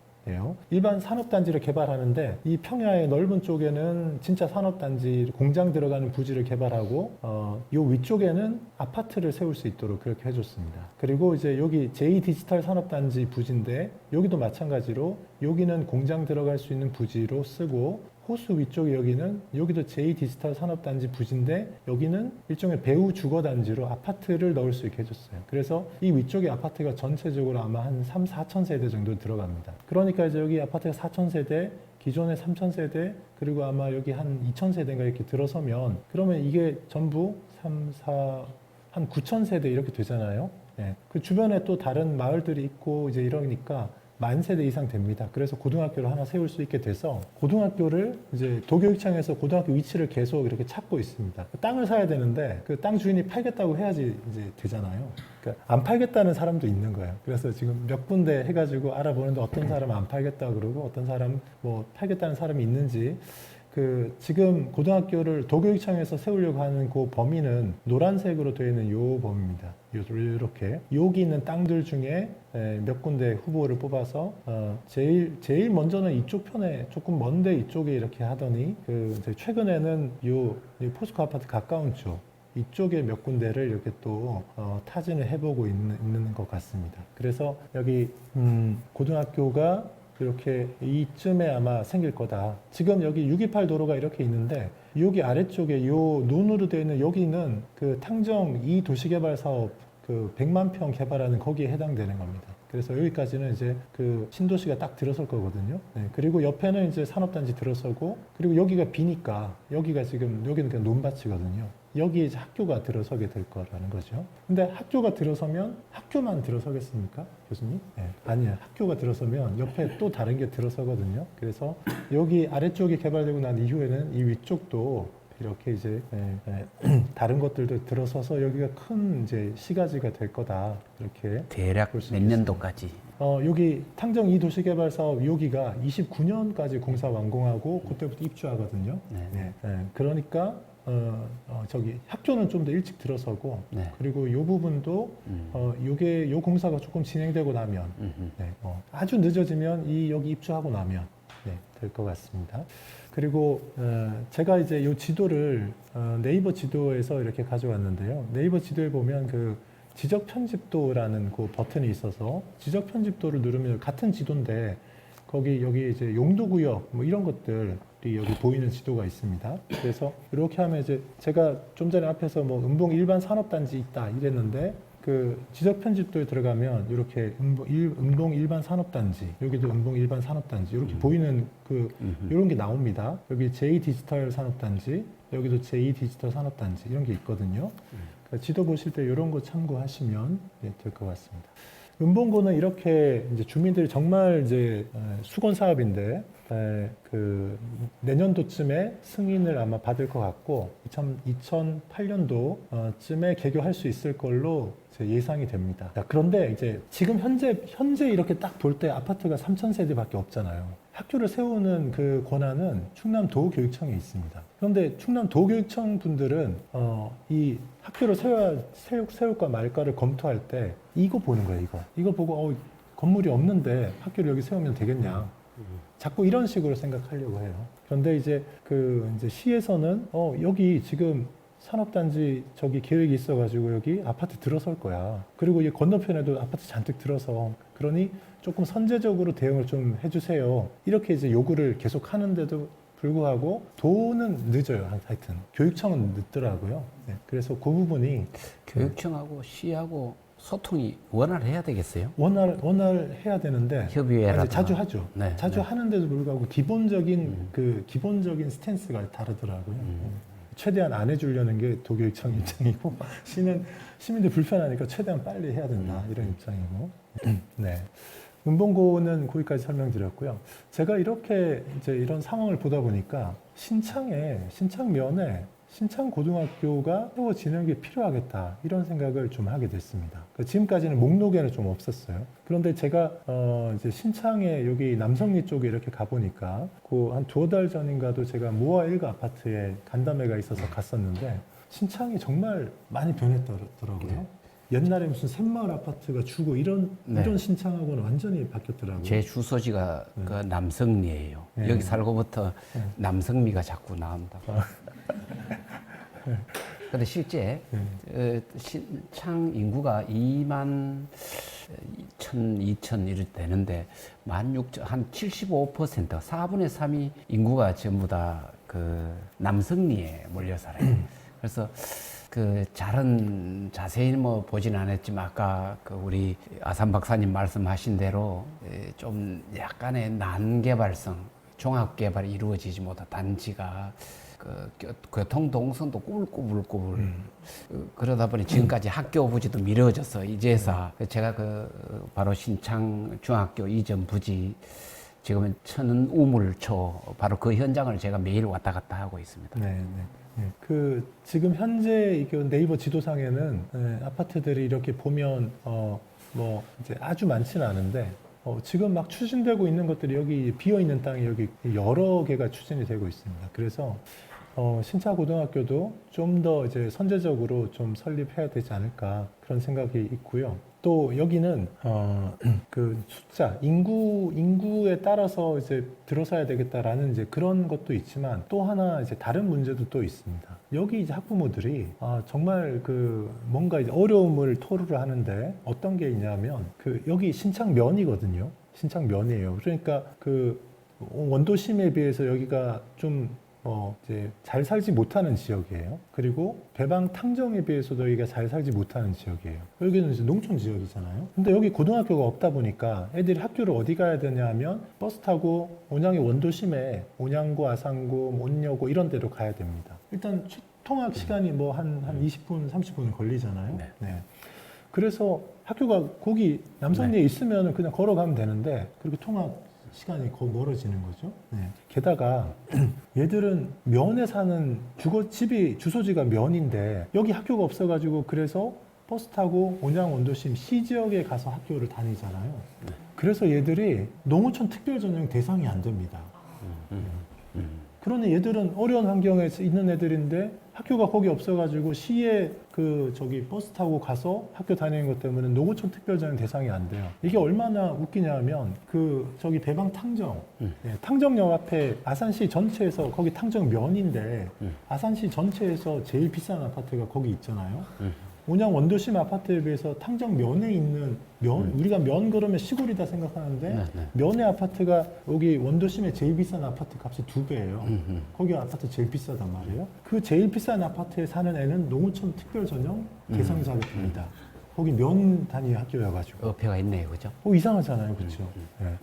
일반 산업단지를 개발하는데 이 평야의 넓은 쪽에는 진짜 산업단지 공장 들어가는 부지를 개발하고 요 위쪽에는 아파트를 세울 수 있도록 그렇게 해줬습니다. 그리고 이제 여기 제2디지털 산업단지 부지인데 여기도 마찬가지로 여기는 공장 들어갈 수 있는 부지로 쓰고 호수 위쪽에 여기도 제2디지털 산업단지 부지인데 여기는 일종의 배후 주거단지로 아파트를 넣을 수 있게 해줬어요. 그래서 이 위쪽에 아파트가 전체적으로 아마 한 3, 4천 세대 정도 들어갑니다. 그러니까 이제 여기 아파트가 4천 세대, 기존에 3천 세대, 그리고 아마 여기 한 2천 세대인가 이렇게 들어서면 그러면 이게 전부 3, 4, 한 9천 세대 이렇게 되잖아요. 네. 그 주변에 또 다른 마을들이 있고 이제 이러니까 10,000세대 이상 됩니다. 그래서 고등학교를 하나 세울 수 있게 돼서 고등학교를 이제 도교육청에서 고등학교 위치를 계속 이렇게 찾고 있습니다. 땅을 사야 되는데 그 땅 주인이 팔겠다고 해야지 이제 되잖아요. 그러니까 안 팔겠다는 사람도 있는 거예요. 그래서 지금 몇 군데 해가지고 알아보는데 어떤 사람은 안 팔겠다 그러고 어떤 사람 뭐 팔겠다는 사람이 있는지 그 지금 고등학교를 도교육청에서 세우려고 하는 그 범위는 노란색으로 되어 있는 요 범위입니다. 이렇게 여기 있는 땅들 중에 몇 군데 후보를 뽑아서 제일 먼저는 이쪽 편에 조금 먼데 이쪽에 이렇게 하더니 그 이제 최근에는 요 포스코 아파트 가까운 쪽 이쪽에 몇 군데를 이렇게 또 타진을 해보고 있는 것 같습니다. 그래서 여기 고등학교가 이렇게 이쯤에 아마 생길 거다. 지금 여기 628 도로가 이렇게 있는데 여기 아래쪽에 요 논으로 되어 있는 여기는 그 탕정 2도시개발 사업 그 100만 평 개발하는 거기에 해당되는 겁니다. 그래서 여기까지는 이제 그 신도시가 딱 들어설 거거든요. 네, 그리고 옆에는 이제 산업단지 들어서고 그리고 여기가 비니까 여기가 지금 여기는 그냥 논밭이거든요. 여기에 이제 학교가 들어서게 될 거라는 거죠. 근데 학교가 들어서면 학교만 들어서겠습니까? 교수님? 네. 아니에요. 학교가 들어서면 옆에 또 다른 게 들어서거든요. 그래서 여기 아래쪽이 개발되고 난 이후에는 이 위쪽도 이렇게 이제 다른 것들도 들어서서 여기가 큰 이제 시가지가 될 거다. 이렇게 대략 몇 년도까지? 여기 탕정 2도시개발 사업 여기가 29년까지 공사 완공하고 그때부터 입주하거든요. 네. 그러니까 저기 학교는 좀 더 일찍 들어서고 네. 그리고 요 부분도 요게 요 공사가 조금 진행되고 나면 네, 아주 늦어지면 이 여기 입주하고 나면 네, 될 것 같습니다. 그리고 제가 이제 요 지도를 네이버 지도에서 이렇게 가져왔는데요. 네이버 지도에 보면 그 지적 편집도라는 그 버튼이 있어서 지적 편집도를 누르면 같은 지도인데 거기 여기 이제 용도구역 뭐 이런 것들이 여기 보이는 지도가 있습니다. 그래서 이렇게 하면 이제 제가 좀 전에 앞에서 뭐 은봉 일반 산업단지 있다 이랬는데 그 지적 편집도에 들어가면 이렇게 은봉 일반 산업단지 여기도 은봉 일반 산업단지 이렇게 보이는 그 이런 게 나옵니다. 여기 제2디지털 산업단지 여기도 제2디지털 산업단지 이런 게 있거든요. 그러니까 지도 보실 때 이런 거 참고하시면 될 것 같습니다. 은봉구는 이렇게 이제 주민들이 정말 이제 수건 사업인데 그 내년도쯤에 승인을 아마 받을 것 같고 2008년도쯤에 개교할 수 있을 걸로 예상이 됩니다. 자, 그런데 이제 지금 현재 이렇게 딱 볼 때 아파트가 3,000세대밖에 없잖아요. 학교를 세우는 그 권한은 충남도교육청에 있습니다. 그런데 충남도교육청 분들은 이 학교를 세울까 말까를 검토할 때 이거 보는 거예요. 이거 보고 건물이 없는데 학교를 여기 세우면 되겠냐. 자꾸 이런 식으로 생각하려고 해요. 그런데 이제 이제 시에서는 여기 지금 산업단지 저기 계획이 있어가지고 여기 아파트 들어설 거야. 그리고 이 건너편에도 아파트 잔뜩 들어서 그러니 조금 선제적으로 대응을 좀 해주세요. 이렇게 이제 요구를 계속 하는데도 불구하고 돈은 늦어요. 하여튼 교육청은 늦더라고요. 네. 그래서 그 부분이 교육청하고 시하고 소통이 원활해야 되겠어요? 원활해야 되는데 협의회라 자주 하죠. 네, 자주 네. 하는데도 불구하고 기본적인 스탠스가 다르더라고요. 최대한 안 해주려는 게 도교육청 입장이고 시민들 불편하니까 최대한 빨리 해야 된다 이런 입장이고. 네. 은봉구는 거기까지 설명드렸고요. 제가 이렇게 이제 이런 상황을 보다 보니까 신창면에 신창 고등학교가 세워지는 게 필요하겠다 이런 생각을 좀 하게 됐습니다. 지금까지는 목록에는 좀 없었어요. 그런데 제가 이제 신창에 여기 남성리 쪽에 이렇게 가보니까 그 한 두어 달 전인가도 제가 모아 일가 아파트에 간담회가 있어서 갔었는데 신창이 정말 많이 변했더라고요. 옛날에 무슨 샘마을 아파트가 주고 이런 신창하고는 완전히 바뀌었더라고요. 제 주소지가 그 남성리예요. 네. 여기 살고부터 남성미가 자꾸 나온다. 근데 실제 신창 인구가 2만 2천 이렇게 되는데 16,000, 한 75%, 4분의 3이 인구가 전부 다 그 남성리에 몰려 살아요. 그래서 그 잘은 자세히 뭐 보진 않았지만 아까 그 우리 아산 박사님 말씀하신 대로 좀 약간의 난개발성, 종합개발이 이루어지지 못한 단지가 그 교통 동선도 꾸불꾸불 그러다 보니 지금까지 학교 부지도 미뤄져서 이제서 제가 그 바로 신창 중학교 이전 부지 지금은 천은 우물초 바로 그 현장을 제가 매일 왔다 갔다 하고 있습니다. 네. 그 지금 현재 이 네이버 지도상에는 아파트들이 이렇게 보면 뭐 이제 아주 많지는 않은데 지금 막 추진되고 있는 것들이 여기 비어 있는 땅이 여기 여러 개가 추진이 되고 있습니다. 그래서 신차고등학교도 좀 더 이제 선제적으로 좀 설립해야 되지 않을까 그런 생각이 있고요. 또 여기는 그 숫자 인구에 따라서 이제 들어서야 되겠다라는 이제 그런 것도 있지만 또 하나 이제 다른 문제도 또 있습니다. 여기 이제 학부모들이 정말 그 뭔가 이제 어려움을 토로를 하는데 어떤 게 있냐면 그 여기 신창면이거든요. 신창면이에요. 그러니까 그 원도심에 비해서 여기가 좀 이제 잘 살지 못하는 지역이에요. 그리고 배방 탕정에 비해서도 여기가 잘 살지 못하는 지역이에요. 여기는 이제 농촌 지역이잖아요. 근데 여기 고등학교가 없다 보니까 애들이 학교를 어디 가야 되냐 하면 버스 타고 온양의 원도심에 온양고, 아산고, 온여고 이런 데로 가야 됩니다. 일단 통학 시간이 뭐 한 20분, 30분 걸리잖아요. 네. 그래서 학교가 거기 남성리에 있으면 그냥 걸어가면 되는데 그렇게 통학 시간이 더 멀어지는 거죠. 게다가 얘들은 면에 사는 주소지가 면인데 여기 학교가 없어가지고 그래서 버스 타고 온양 원도심 C 지역에 가서 학교를 다니잖아요. 그래서 얘들이 농어촌 특별전형 대상이 안 됩니다. 그러니 얘들은 어려운 환경에 있는 애들인데 학교가 거기 없어가지고 시에 버스 타고 가서 학교 다니는 것 때문에 농어촌 특별전형 대상이 안 돼요. 이게 얼마나 웃기냐면 배방 탕정, 탕정역 앞에 아산시 전체에서 거기 탕정면인데 아산시 전체에서 제일 비싼 아파트가 거기 있잖아요. 온양 원도심 아파트에 비해서 탕정면에 있는 우리가 면 그러면 시골이다 생각하는데 면의 아파트가 여기 원도심의 제일 비싼 아파트 값이 2배예요. 거기 아파트 제일 비싸단 말이에요. 그 제일 비싼 아파트에 사는 애는 농어촌 특별전형 대상 자격입니다. 거기 면 단위 학교여가지고. 어폐가 있네요, 그죠? 이상하잖아요, 그렇죠?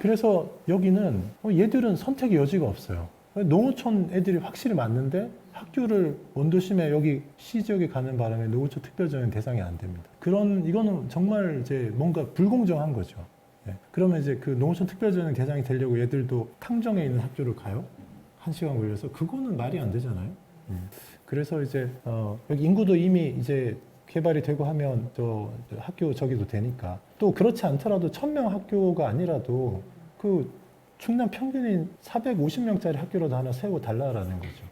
그래서 여기는 얘들은 선택의 여지가 없어요. 농어촌 애들이 확실히 맞는데 학교를 원도심에 여기 시 지역에 가는 바람에 농어촌 특별전형 대상이 안 됩니다. 이거는 정말 이제 뭔가 불공정한 거죠. 그러면 이제 그 농어촌 특별전형 대상이 되려고 얘들도 탕정에 있는 학교를 가요? 1시간 걸려서 그거는 말이 안 되잖아요. 그래서 이제 여기 인구도 이미 이제 개발이 되고 하면 또 학교 저기도 되니까 또 그렇지 않더라도 1000명 학교가 아니라도 그 충남 평균인 450명짜리 학교라도 하나 세워 달라라는 거죠.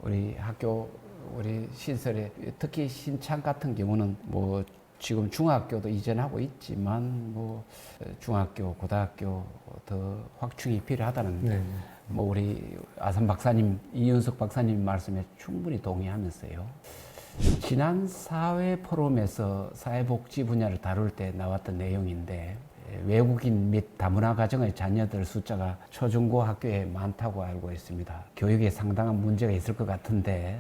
우리 시설에 특히 신창 같은 경우는 뭐 지금 중학교도 이전하고 있지만 뭐 중학교, 고등학교 더 확충이 필요하다는 뭐 우리 아산 박사님, 이윤석 박사님 말씀에 충분히 동의하면서요. 지난 사회 포럼에서 사회복지 분야를 다룰 때 나왔던 내용인데 외국인 및 다문화 가정의 자녀들 숫자가 초중고 학교에 많다고 알고 있습니다. 교육에 상당한 문제가 있을 것 같은데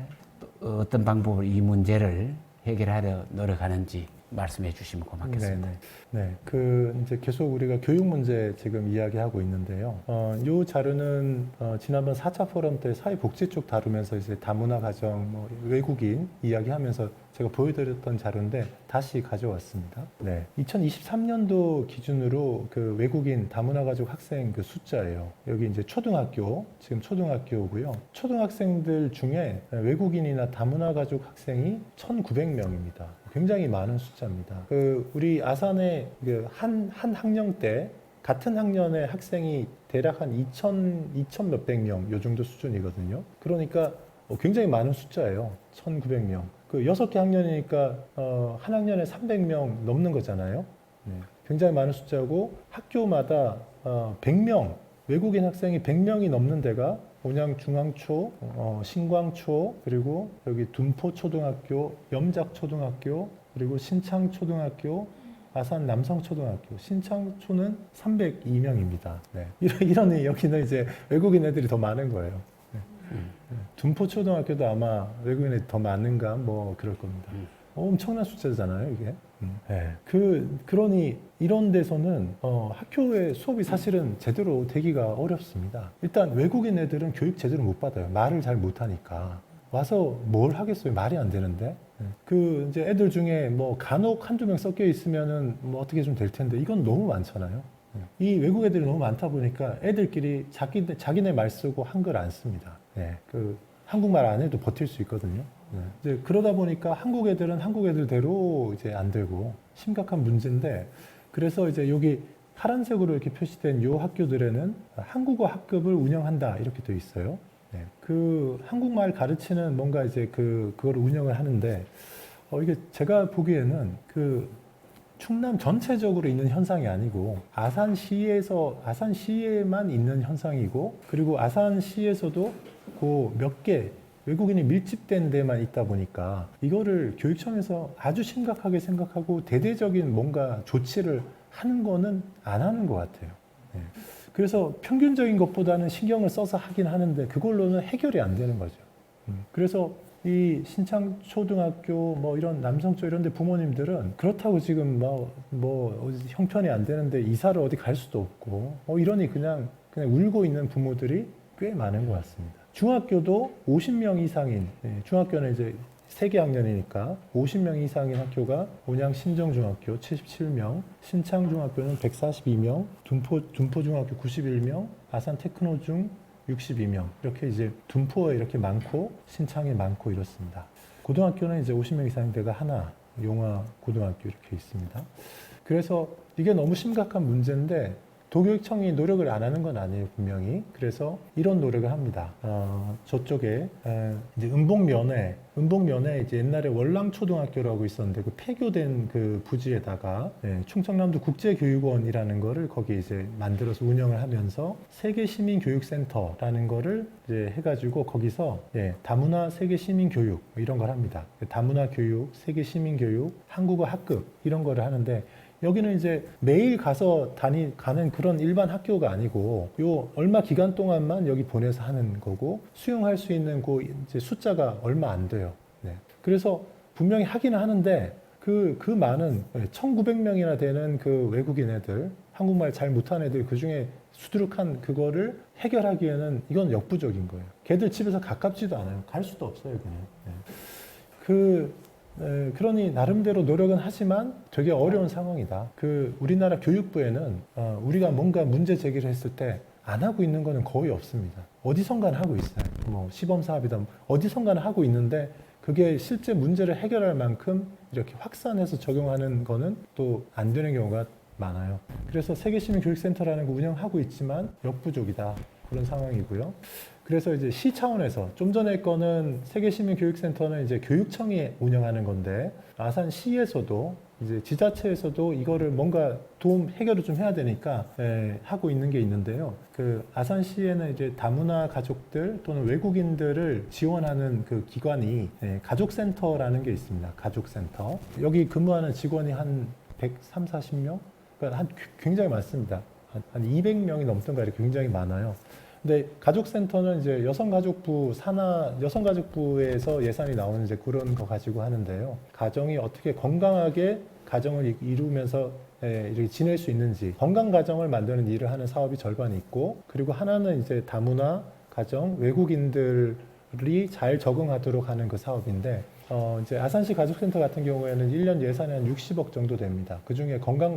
어떤 방법으로 이 문제를 해결하려 노력하는지 말씀해 주시면 고맙겠습니다. 네. 그 이제 계속 우리가 교육 문제 지금 이야기하고 있는데요. 요 자료는 지난번 4차 포럼 때 사회복지 쪽 다루면서 이제 다문화 가정, 뭐 외국인 이야기하면서 제가 보여드렸던 자료인데 다시 가져왔습니다. 네. 2023년도 기준으로 그 외국인 다문화 가족 학생 그 숫자예요. 여기 이제 초등학교, 지금 초등학교고요. 초등학생들 중에 외국인이나 다문화 가족 학생이 1,900명입니다. 굉장히 많은 숫자입니다. 그 우리 아산의 그 한 학년 때 같은 학년의 학생이 대략 한 2천 몇백 명 요 정도 수준이거든요. 그러니까 굉장히 많은 숫자예요. 1,900명. 그 6개 학년이니까 한 학년에 300명 넘는 거잖아요. 네. 굉장히 많은 숫자고 학교마다 100명 외국인 학생이 100명이 넘는 데가 온양중앙초, 신광초, 그리고 여기 둔포초등학교, 염작초등학교, 그리고 신창초등학교, 아산 남성초등학교, 신창초는 302명입니다. 네. 이런 여기는 이제 외국인 애들이 더 많은 거예요. 네. 둔포초등학교도 아마 외국인 애들이 더 많은가 뭐 그럴 겁니다. 엄청난 숫자잖아요, 이게. 네. 그러니 이런 데서는 학교의 수업이 사실은 제대로 되기가 어렵습니다. 일단 외국인 애들은 교육 제대로 못 받아요. 말을 잘 못하니까. 와서 뭘 하겠어요? 말이 안 되는데. 그 이제 애들 중에 뭐 간혹 한두 명 섞여 있으면은 뭐 어떻게 좀 될 텐데 이건 너무 많잖아요. 이 외국 애들이 너무 많다 보니까 애들끼리 자기네 말 쓰고 한글 안 씁니다. 네. 그 한국말 안 해도 버틸 수 있거든요. 네. 이제 그러다 보니까 한국 애들은 한국 애들대로 이제 안 되고 심각한 문제인데 그래서 이제 여기 파란색으로 이렇게 표시된 요 학교들에는 한국어 학급을 운영한다 이렇게 돼 있어요. 네. 그 한국말 가르치는 뭔가 이제 그걸 운영을 하는데 이게 제가 보기에는 그 충남 전체적으로 있는 현상이 아니고 아산시에만 있는 현상이고 그리고 아산시에서도 그 몇 개 외국인이 밀집된 데만 있다 보니까 이거를 교육청에서 아주 심각하게 생각하고 대대적인 뭔가 조치를 하는 거는 안 하는 것 같아요. 네. 그래서 평균적인 것보다는 신경을 써서 하긴 하는데 그걸로는 해결이 안 되는 거죠. 그래서 이 신창초등학교 뭐 이런 남성초 이런 데 부모님들은 그렇다고 지금 뭐 형편이 안 되는데 이사를 어디 갈 수도 없고 이러니 그냥 울고 있는 부모들이 꽤 많은 것 같습니다. 중학교도 50명 이상인 중학교는 이제 3개 학년이니까 50명 이상인 학교가 온양 신정중학교 77명, 신창중학교는 142명, 둔포중학교 91명, 아산 테크노중 62명 이렇게 이제 둔포에 이렇게 많고 신창에 많고 이렇습니다. 고등학교는 이제 50명 이상인 데가 하나, 용화 고등학교 이렇게 있습니다. 그래서 이게 너무 심각한 문제인데 도교육청이 노력을 안 하는 건 아니에요, 분명히. 그래서 이런 노력을 합니다. 저쪽에 이제 은복면에 이제 옛날에 월남초등학교라고 있었는데 그 폐교된 그 부지에다가 충청남도 국제교육원이라는 거를 거기 이제 만들어서 운영을 하면서 세계시민교육센터라는 거를 이제 해가지고 거기서 다문화 세계시민교육 이런 걸 합니다. 다문화 교육, 세계시민교육, 한국어 학급 이런 거를 하는데. 여기는 이제 매일 가는 그런 일반 학교가 아니고 요 얼마 기간 동안만 여기 보내서 하는 거고 수용할 수 있는 그 이제 숫자가 얼마 안 돼요. 네. 그래서 분명히 하기는 하는데 그 많은 1,900명이나 되는 그 외국인 애들, 한국말 잘 못하는 애들 그 중에 수두룩한 그거를 해결하기에는 이건 역부족인 거예요. 걔들 집에서 가깝지도 않아요. 갈 수도 없어요, 그냥. 네. 그러니 나름대로 노력은 하지만 되게 어려운 상황이다. 우리나라 교육부에는 우리가 뭔가 문제 제기를 했을 때 안 하고 있는 거는 거의 없습니다. 어디선가는 하고 있어요. 뭐 시범 사업이다. 어디선가는 하고 있는데 그게 실제 문제를 해결할 만큼 이렇게 확산해서 적용하는 거는 또 안 되는 경우가 많아요. 그래서 세계시민교육센터라는 거 운영하고 있지만 역부족이다. 그런 상황이고요. 그래서 이제 시 차원에서 좀 전에 거는 세계시민교육센터는 이제 교육청이 운영하는 건데 아산시에서도 이제 지자체에서도 이거를 뭔가 해결을 좀 해야 되니까 하고 있는 게 있는데요. 그 아산시에는 이제 다문화 가족들 또는 외국인들을 지원하는 그 기관이 가족센터라는 게 있습니다. 가족센터. 여기 근무하는 직원이 한 130, 40명? 그러니까 굉장히 많습니다. 한 200명이 넘던가 이렇게 굉장히 많아요. 근데 가족센터는 이제 여성가족부에서 예산이 나오는 이제 그런 거 가지고 하는데요. 가정이 어떻게 건강하게 가정을 이루면서 이렇게 지낼 수 있는지, 건강 가정을 만드는 일을 하는 사업이 절반 있고, 그리고 하나는 이제 다문화 가정, 외국인들이 잘 적응하도록 하는 그 사업인데, 이제 아산시 가족센터 같은 경우에는 1년 예산이 한 60억 정도 됩니다. 그 중에 건강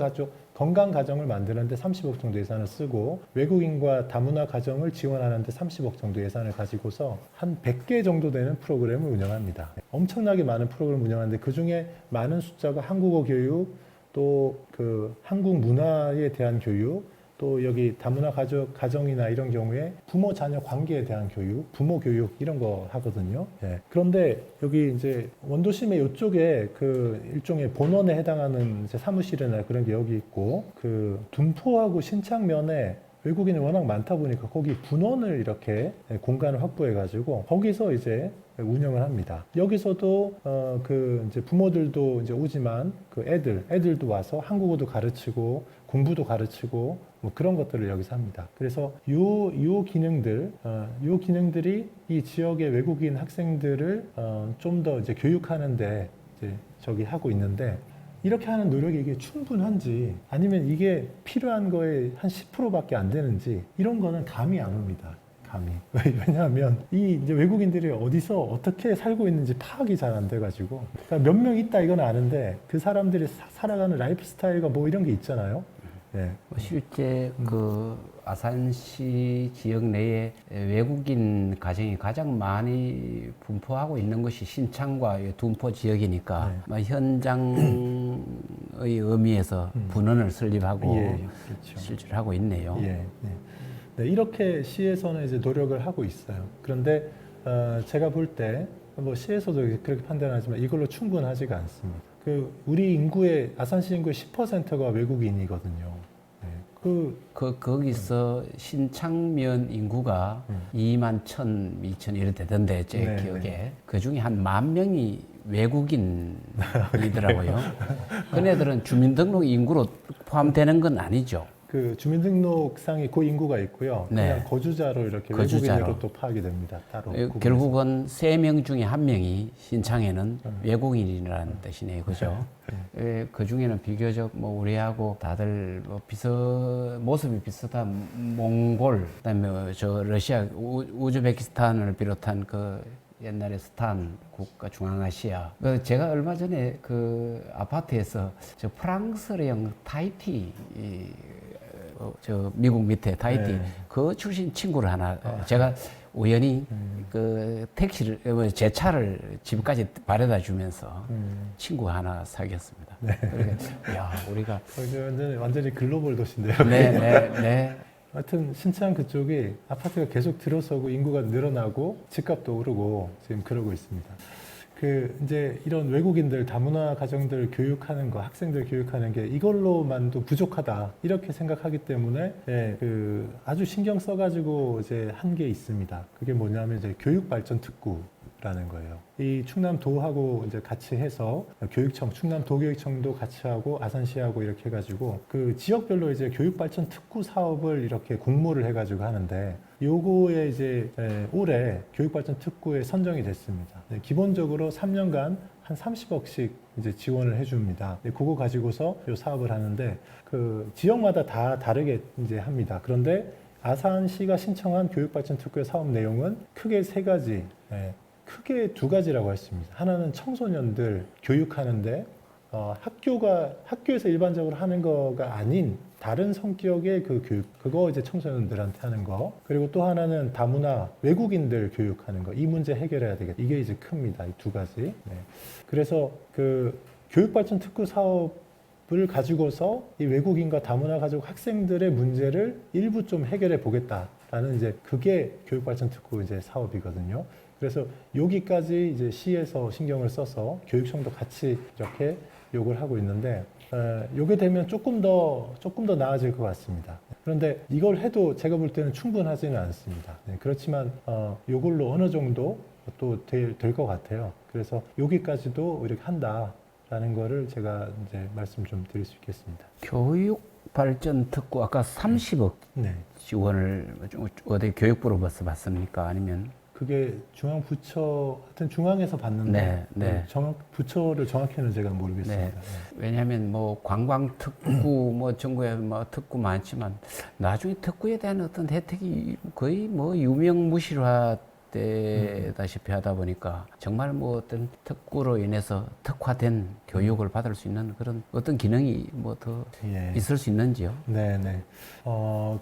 가정을 만드는데 30억 정도 예산을 쓰고, 외국인과 다문화 가정을 지원하는데 30억 정도 예산을 가지고서 한 100개 정도 되는 프로그램을 운영합니다. 엄청나게 많은 프로그램을 운영하는데, 그 중에 많은 숫자가 한국어 교육, 또 그 한국 문화에 대한 교육, 또 여기 다문화 가정이나 이런 경우에 부모 자녀 관계에 대한 교육, 부모 교육 이런 거 하거든요. 예. 그런데 여기 이제 원도심의 이쪽에 그 일종의 본원에 해당하는 이제 사무실이나 그런 게 여기 있고, 그 둔포하고 신창면에 외국인이 워낙 많다 보니까 거기 분원을 이렇게 공간을 확보해 가지고 거기서 이제 운영을 합니다. 여기서도 그 이제 부모들도 이제 오지만 그 애들도 와서 한국어도 가르치고 공부도 가르치고 뭐 그런 것들을 여기서 합니다. 그래서 요 기능들이 이 지역의 외국인 학생들을 좀 더 이제 교육하는데 이제 저기 하고 있는데, 이렇게 하는 노력이 이게 충분한지 아니면 이게 필요한 거에 한 10%밖에 안 되는지 이런 거는 감이 안 옵니다. 감이. 왜냐하면 이 이제 외국인들이 어디서 어떻게 살고 있는지 파악이 잘 안 돼가지고, 그러니까 몇 명 있다 이건 아는데 그 사람들이 살아가는 라이프 스타일과 뭐 이런 게 있잖아요. 네. 실제 그 아산시 지역 내에 외국인 가정이 가장 많이 분포하고 있는 것이 신창과 둔포 지역이니까 뭐 현장의 의미에서 분원을 설립하고 그렇죠. 실질을 하고 있네요. 네, 이렇게 시에서는 이제 노력을 하고 있어요. 그런데 제가 볼 때 뭐 시에서도 그렇게 판단하지만 이걸로 충분하지가 않습니다. 그 우리 인구의 아산시 인구의 10%가 외국인이거든요. 거기서 신창면 인구가 2만 2천 이래 되던데 제 기억에 그 중에 한 10,000명이 외국인이더라고요. 그네들은 주민등록 인구로 포함되는 건 아니죠. 그 주민등록상에 그 인구가 있고요. 그냥 거주자로 이렇게 외국인으로 또 파악이 됩니다. 따로. 결국은 3명 중에 1명이 신창에는 외국인이라는 뜻이네요. 그죠? 그 중에는 비교적 뭐 우리하고 다들 뭐 모습이 비슷한 몽골, 그다음에 저 러시아, 우즈베키스탄을 비롯한 그 옛날에 스탄 국가 중앙아시아. 제가 얼마 전에 그 아파트에서 저 프랑스령 타이티 저 미국 밑에 타이티 그 출신 친구를 하나 제가 우연히 그 택시를 제 차를 집까지 바래다 주면서 친구 하나 사귀었습니다. 야 우리가 완전히 글로벌 도시인데요. 네. 하여튼 신창 그쪽이 아파트가 계속 들어서고 인구가 늘어나고 집값도 오르고 지금 그러고 있습니다. 그 이제 이런 외국인들 다문화 가정들 교육하는 거, 학생들 교육하는 게 이걸로만도 부족하다 이렇게 생각하기 때문에 그 아주 신경 써가지고 이제 한 게 있습니다. 그게 뭐냐면 이제 교육발전 특구라는 거예요. 이 충남도하고 이제 같이 해서 교육청, 충남도교육청도 같이 하고 아산시하고 이렇게 해가지고 그 지역별로 이제 교육발전 특구 사업을 이렇게 공모를 해가지고 하는데, 요거에 이제 올해 교육발전 특구에 선정이 됐습니다. 기본적으로 3년간 한 30억씩 이제 지원을 해줍니다. 그거 가지고서 요 사업을 하는데 그 지역마다 다 다르게 이제 합니다. 그런데 아산시가 신청한 교육발전 특구의 사업 내용은 크게 3가지, 크게 2가지라고 했습니다. 하나는 청소년들 교육하는데 학교에서 일반적으로 하는 거가 아닌 다른 성격의 그 교육, 그거 이제 청소년들한테 하는 거. 그리고 또 하나는 다문화 외국인들 교육하는 거. 이 문제 해결해야 되겠다. 이게 이제 큽니다. 이 2가지. 그래서 그 교육발전 특구 사업을 가지고서 이 외국인과 다문화 가족 학생들의 문제를 일부 좀 해결해 보겠다라는 이제 그게 교육발전 특구 이제 사업이거든요. 그래서 여기까지 이제 시에서 신경을 써서 교육청도 같이 이렇게 요걸 하고 있는데, 요게 되면 조금 더 나아질 것 같습니다. 그런데 이걸 해도 제가 볼 때는 충분하지는 않습니다. 그렇지만 요걸로 어느 정도 또 될 것 같아요. 그래서 여기까지도 이렇게 한다라는 거를 제가 이제 말씀 좀 드릴 수 있겠습니다. 교육 발전 특구 아까 30억 지원을 어디 교육부로 봤습니까? 아니면 그게 중앙 부처 하여튼 중앙에서 받는데 부처를 정확히는 제가 모르겠습니다. 네. 왜냐하면 뭐 관광 특구 뭐 전국에 뭐 특구 많지만 나중에 특구에 대한 어떤 혜택이 거의 뭐 유명무실화되다시피 하다 보니까 정말 뭐 어떤 특구로 인해서 특화된 교육을 받을 수 있는 그런 어떤 기능이 뭐 더 있을 수 있는지요? 네네.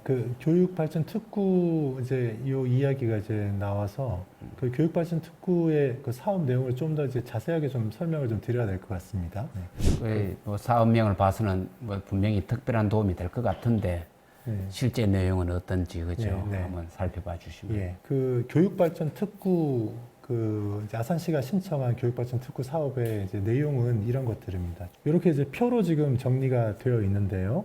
그 교육발전 특구 이제 요 이야기가 이제 나와서 그 교육발전 특구의 그 사업 내용을 좀 더 이제 자세하게 좀 설명을 좀 드려야 될 것 같습니다. 뭐 사업명을 봐서는 뭐 분명히 특별한 도움이 될 것 같은데 실제 내용은 어떤지 그죠? 한번 살펴봐 주시면. 예, 그 교육발전 특구 그 이제 아산시가 신청한 교육발전 특구 사업의 이제 내용은 이런 것들입니다. 이렇게 이제 표로 지금 정리가 되어 있는데요.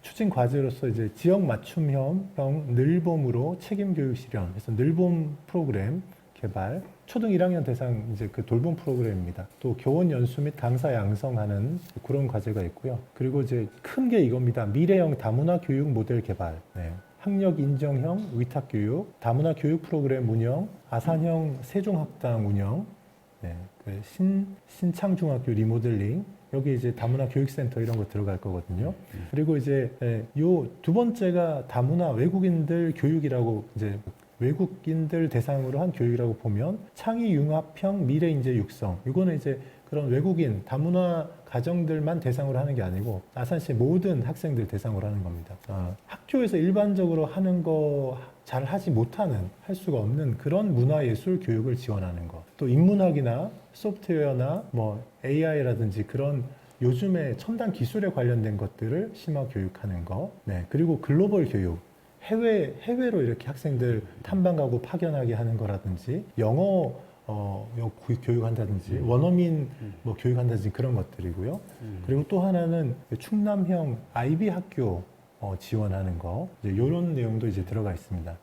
추진 과제로서 이제 지역 맞춤형 늘봄으로 책임 교육 실현, 그래서 늘봄 프로그램 개발, 초등 1학년 대상 이제 그 돌봄 프로그램입니다. 또 교원 연수 및 강사 양성하는 그런 과제가 있고요. 그리고 이제 큰 게 이겁니다. 미래형 다문화 교육 모델 개발. 학력 인정형 위탁 교육, 다문화 교육 프로그램 운영, 아산형 세종학당 운영, 그 신창중학교 리모델링, 여기 이제 다문화 교육센터 이런 거 들어갈 거거든요. 그리고 이제 요 두 번째가 다문화 외국인들 교육이라고 이제 외국인들 대상으로 한 교육이라고 보면 창의 융합형 미래 인재 육성. 이거는 이제 그런 외국인 다문화 가정들만 대상으로 하는 게 아니고 아산시 모든 학생들 대상으로 하는 겁니다. 학교에서 일반적으로 하는 거 잘 하지 못하는, 할 수가 없는 그런 문화예술 교육을 지원하는 것. 또 인문학이나 소프트웨어나 뭐 AI라든지 그런 요즘에 첨단 기술에 관련된 것들을 심화 교육하는 거. 그리고 글로벌 교육. 해외로 이렇게 학생들 탐방 가고 파견하게 하는 거라든지 영어 교육한다든지 원어민 뭐 교육한다든지 그런 것들이고요. 그리고 또 하나는 충남형 IB 학교 지원하는 거 이런 내용도 이제 들어가 있습니다.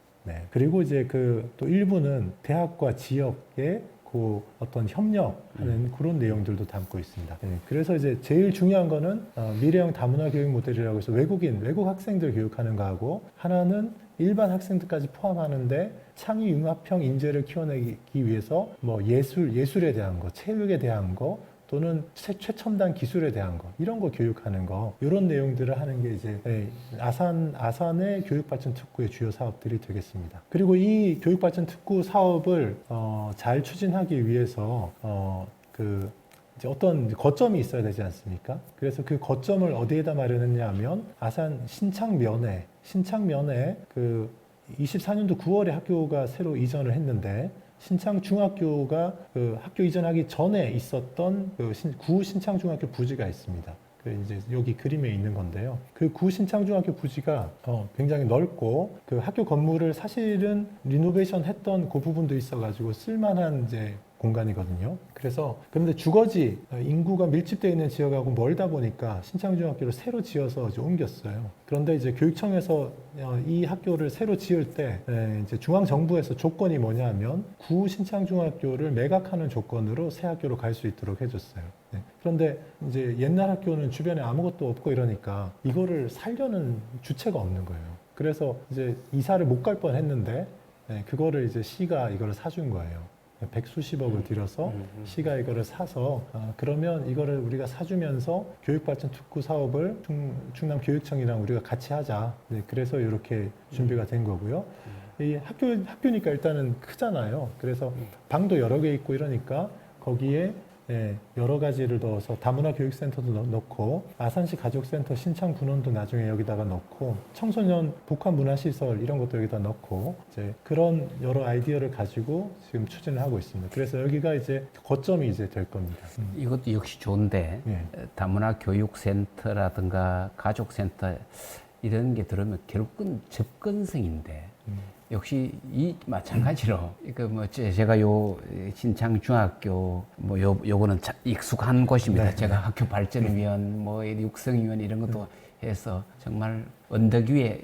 그리고 이제 그 또 일부는 대학과 지역의 그 어떤 협력하는 그런 내용들도 담고 있습니다. 그래서 이제 제일 중요한 거는 미래형 다문화 교육 모델이라고 해서 외국 학생들 교육하는 거하고 하나는 일반 학생들까지 포함하는데 창의 융합형 인재를 키워내기 위해서 뭐 예술에 대한 거, 체육에 대한 거 또는 최첨단 기술에 대한 거 이런 거 교육하는 거 이런 내용들을 하는 게 이제 아산의 교육발전 특구의 주요 사업들이 되겠습니다. 그리고 이 교육발전 특구 사업을 잘 추진하기 위해서 그 이제 어떤 거점이 있어야 되지 않습니까? 그래서 그 거점을 어디에다 마련했냐 하면 아산 신창면에 그 24년도 9월에 학교가 새로 이전을 했는데 신창중학교가 그 학교 이전하기 전에 있었던 그 구 신창중학교 부지가 있습니다. 그 이제 여기 그림에 있는 건데요. 그 구 신창중학교 부지가 굉장히 넓고 그 학교 건물을 사실은 리노베이션 했던 그 부분도 있어가지고 쓸만한 이제 공간이거든요. 그래서 그런데 주거지 인구가 밀집되어 있는 지역하고 멀다 보니까 신창중학교를 새로 지어서 이제 옮겼어요. 그런데 이제 교육청에서 이 학교를 새로 지을 때 이제 중앙 정부에서 조건이 뭐냐면 구 신창중학교를 매각하는 조건으로 새 학교로 갈 수 있도록 해줬어요. 그런데 이제 옛날 학교는 주변에 아무것도 없고 이러니까 이거를 살려는 주체가 없는 거예요. 그래서 이제 이사를 못 갈 뻔했는데 그거를 이제 시가 이거를 사준 거예요. 백수십억을 들여서 시가 이거를 사서 그러면 이거를 우리가 사주면서 교육발전 특구 사업을 충남교육청이랑 우리가 같이 하자. 그래서 이렇게 준비가 된 거고요. 이 학교니까 일단은 크잖아요. 그래서 방도 여러 개 있고 이러니까 거기에 여러 가지를 넣어서 다문화 교육센터도 넣고 아산시 가족센터 신창 분원도 나중에 여기다가 넣고 청소년 복합 문화시설 이런 것도 여기다 넣고 이제 그런 여러 아이디어를 가지고 지금 추진을 하고 있습니다. 그래서 여기가 이제 거점이 이제 될 겁니다. 이것도 역시 좋은데 다문화 교육센터라든가 가족센터 이런 게 들으면 결국은 접근성인데 역시 이 마찬가지로 이거 뭐 제가 요 신창 중학교 뭐 요거는 익숙한 곳입니다. 제가 학교 발전위원 뭐 육성위원 이런 것도 해서 정말 언덕 위에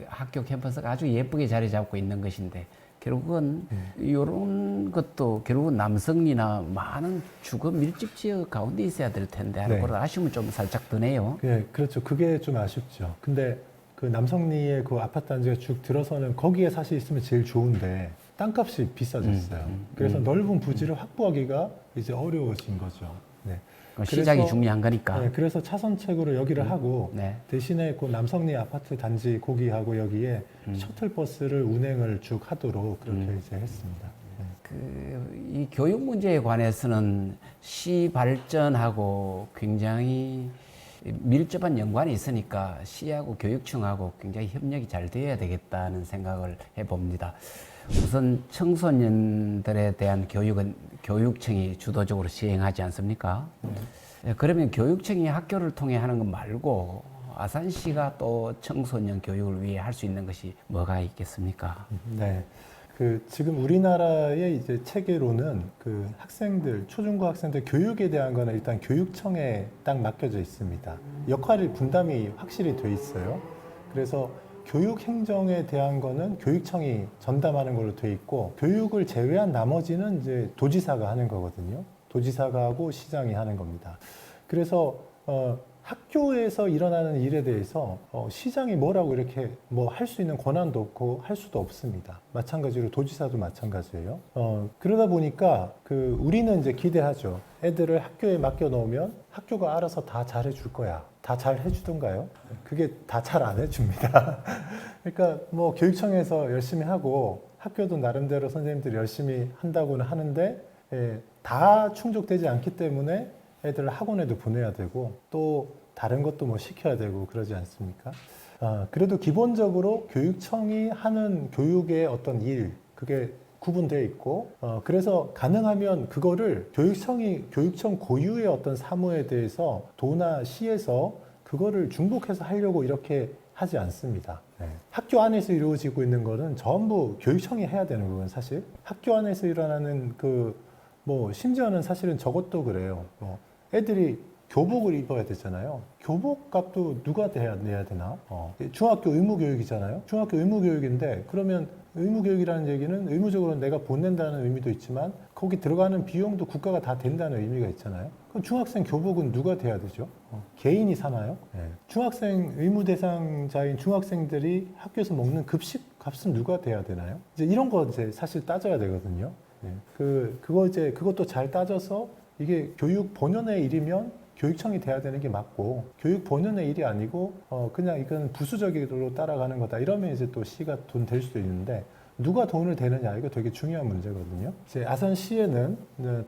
학교 캠퍼스가 아주 예쁘게 자리 잡고 있는 것인데 결국은 이런 것도 결국은 남성이나 많은 주거 밀집 지역 가운데 있어야 될 텐데 하는 그런 아쉬움은 좀 살짝 드네요. 그렇죠. 그게 좀 아쉽죠. 근데 그 남성리에 그 아파트 단지가 쭉 들어서는 거기에 사실 있으면 제일 좋은데 땅값이 비싸졌어요. 그래서 넓은 부지를 확보하기가 이제 어려워진 거죠. 네. 시장이 그래서, 중요한 거니까. 네, 그래서 차선책으로 여기를 하고 네. 대신에 그 남성리 아파트 단지 거기하고 여기에 셔틀버스를 운행을 쭉 하도록 그렇게 이제 했습니다. 이 교육 문제에 관해서는 시 발전하고 굉장히 밀접한 연관이 있으니까 시하고 교육청하고 굉장히 협력이 잘 되어야 되겠다는 생각을 해봅니다. 우선 청소년들에 대한 교육은 교육청이 주도적으로 시행하지 않습니까? 그러면 교육청이 학교를 통해 하는 것 말고 아산시가 또 청소년 교육을 위해 할 수 있는 것이 뭐가 있겠습니까? 네. 그 지금 우리나라의 이제 체계로는 그 학생들, 초중고 학생들 교육에 대한 거는 일단 교육청에 딱 맡겨져 있습니다. 역할이 분담이 확실히 돼 있어요. 그래서 교육 행정에 대한 거는 교육청이 전담하는 걸로 돼 있고 교육을 제외한 나머지는 이제 도지사가 하는 거거든요. 도지사가 하고 시장이 하는 겁니다. 그래서 학교에서 일어나는 일에 대해서 시장이 뭐라고 이렇게 뭐 할 수 있는 권한도 없고 할 수도 없습니다. 마찬가지로 도지사도 마찬가지예요. 그러다 보니까 그 우리는 이제 기대하죠. 애들을 학교에 맡겨 놓으면 학교가 알아서 다 잘해 줄 거야. 다 잘 해주던가요? 그게 다 잘 안 해줍니다. 그러니까 뭐 교육청에서 열심히 하고 학교도 나름대로 선생님들이 열심히 한다고는 하는데 다 충족되지 않기 때문에 애들을 학원에도 보내야 되고 또 다른 것도 뭐 시켜야 되고 그러지 않습니까? 그래도 기본적으로 교육청이 하는 교육의 어떤 일 그게 구분되어 있고 그래서 가능하면 그거를 교육청 고유의 어떤 사무에 대해서 도나 시에서 그거를 중복해서 하려고 이렇게 하지 않습니다. 네. 학교 안에서 이루어지고 있는 거는 전부 교육청이 해야 되는 거건 사실 학교 안에서 일어나는 뭐 심지어는 사실은 저것도 그래요. 애들이 교복을 입어야 되잖아요. 교복 값도 누가 내야 되나? 중학교 의무교육이잖아요. 중학교 의무교육인데 그러면 의무교육이라는 얘기는 의무적으로 내가 보낸다는 의미도 있지만 거기 들어가는 비용도 국가가 다 된다는 의미가 있잖아요. 그럼 중학생 교복은 누가 돼야 되죠? 개인이 사나요? 네. 중학생 의무 대상자인 중학생들이 학교에서 먹는 급식 값은 누가 돼야 되나요? 이제 이런 거 이제 사실 따져야 되거든요. 네. 그것도 잘 따져서 이게 교육 본연의 일이면 교육청이 돼야 되는 게 맞고 교육 본연의 일이 아니고 그냥 이건 부수적으로 따라가는 거다 이러면 이제 또 시가 돈 될 수도 있는데 누가 돈을 대느냐 이거 되게 중요한 문제거든요. 이제 아산시에는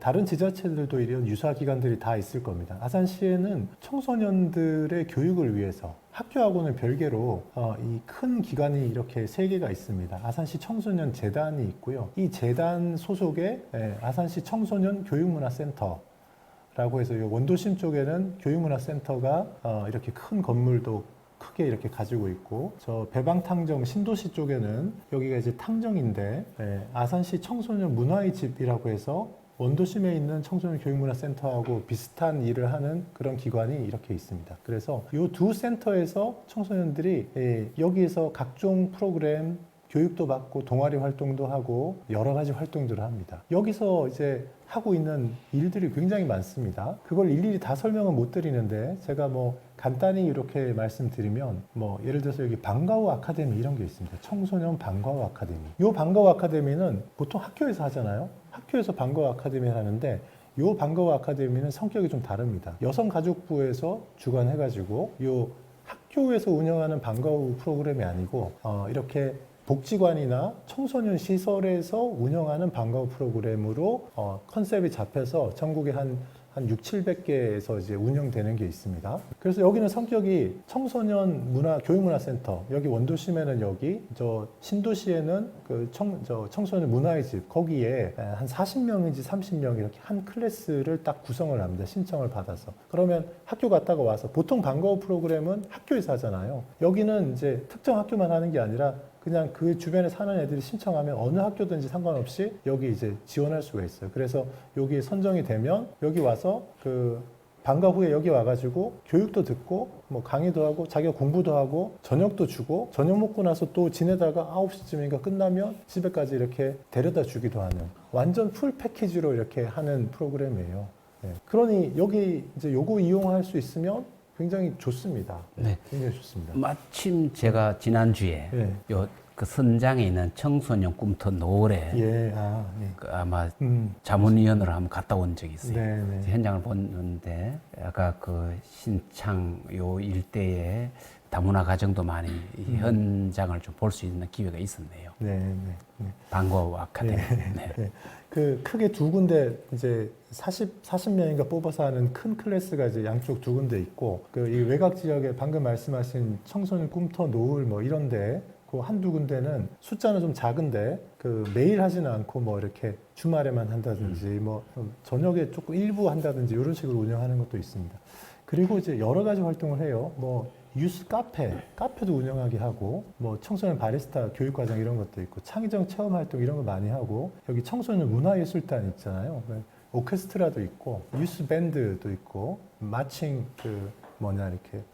다른 지자체들도 이런 유사 기관들이 다 있을 겁니다. 아산시에는 청소년들의 교육을 위해서 학교하고는 별개로 이 큰 기관이 이렇게 3개가 있습니다. 아산시 청소년 재단이 있고요. 이 재단 소속의 아산시 청소년 교육문화센터 라고 해서 이 원도심 쪽에는 교육문화센터가 이렇게 큰 건물도 크게 이렇게 가지고 있고 저 배방탕정 신도시 쪽에는 여기가 이제 탕정인데 아산시 청소년 문화의 집이라고 해서 원도심에 있는 청소년 교육문화센터하고 비슷한 일을 하는 그런 기관이 이렇게 있습니다. 그래서 이 두 센터에서 청소년들이 여기에서 각종 프로그램 교육도 받고 동아리 활동도 하고 여러 가지 활동들을 합니다. 여기서 이제 하고 있는 일들이 굉장히 많습니다. 그걸 일일이 다 설명은 못 드리는데 제가 뭐 간단히 이렇게 말씀드리면 뭐 예를 들어서 여기 방과후 아카데미 이런 게 있습니다. 청소년 방과후 아카데미. 이 방과후 아카데미는 보통 학교에서 하잖아요. 학교에서 방과후 아카데미를 하는데 이 방과후 아카데미는 성격이 좀 다릅니다. 여성가족부에서 주관해가지고 이 학교에서 운영하는 방과후 프로그램이 아니고 이렇게 복지관이나 청소년 시설에서 운영하는 방과후 프로그램으로 컨셉이 잡혀서 전국에 한 6, 700개에서 이제 운영되는 게 있습니다. 그래서 여기는 성격이 청소년 교육문화센터, 여기 원도심에는 여기, 저 신도시에는 청소년 문화의 집, 거기에 한 40명인지 30명 이렇게 한 클래스를 딱 구성을 합니다. 신청을 받아서. 그러면 학교 갔다가 와서 보통 방과후 프로그램은 학교에서 하잖아요. 여기는 이제 특정 학교만 하는 게 아니라 그냥 그 주변에 사는 애들이 신청하면 어느 학교든지 상관없이 여기 이제 지원할 수가 있어요. 그래서 여기에 선정이 되면 여기 와서 방과 후에 여기 와가지고 교육도 듣고 뭐 강의도 하고 자기가 공부도 하고 저녁도 주고 저녁 먹고 나서 또 지내다가 9시쯤인가 끝나면 집에까지 이렇게 데려다 주기도 하는 완전 풀 패키지로 이렇게 하는 프로그램이에요. 네. 그러니 여기 이제 요거 이용할 수 있으면 굉장히 좋습니다. 네. 굉장히 좋습니다. 마침 제가 지난주에 예. 요 그 선장에 있는 청소년 꿈터 노을에 예, 그 아마 음, 자문위원으로 한번 갔다 온 적이 있어요. 네, 네. 현장을 보는데 아까 그 신창 요 일대에 다문화 가정도 많이 이 현장을 좀 볼 수 있는 기회가 있었네요. 네, 네, 네. 방과 아카데미. 네. 네. 그 크게 두 군데 이제 40명인가 뽑아서 하는 큰 클래스가 이제 양쪽 두 군데 있고 그 이 외곽 지역에 방금 말씀하신 청소년 꿈터 노을 뭐 이런데 그 한두 군데는 숫자는 좀 작은데 그 매일 하지는 않고 뭐 이렇게 주말에만 한다든지 뭐 저녁에 조금 일부 한다든지 이런 식으로 운영하는 것도 있습니다. 그리고 이제 여러 가지 활동을 해요. 뭐 유스 카페도 운영하게 하고 뭐 청소년 바리스타 교육과정 이런 것도 있고 창의적 체험 활동 이런 거 많이 하고 여기 청소년 문화예술단 있잖아요. 오케스트라도 있고 유스 밴드도 있고 마칭 이렇게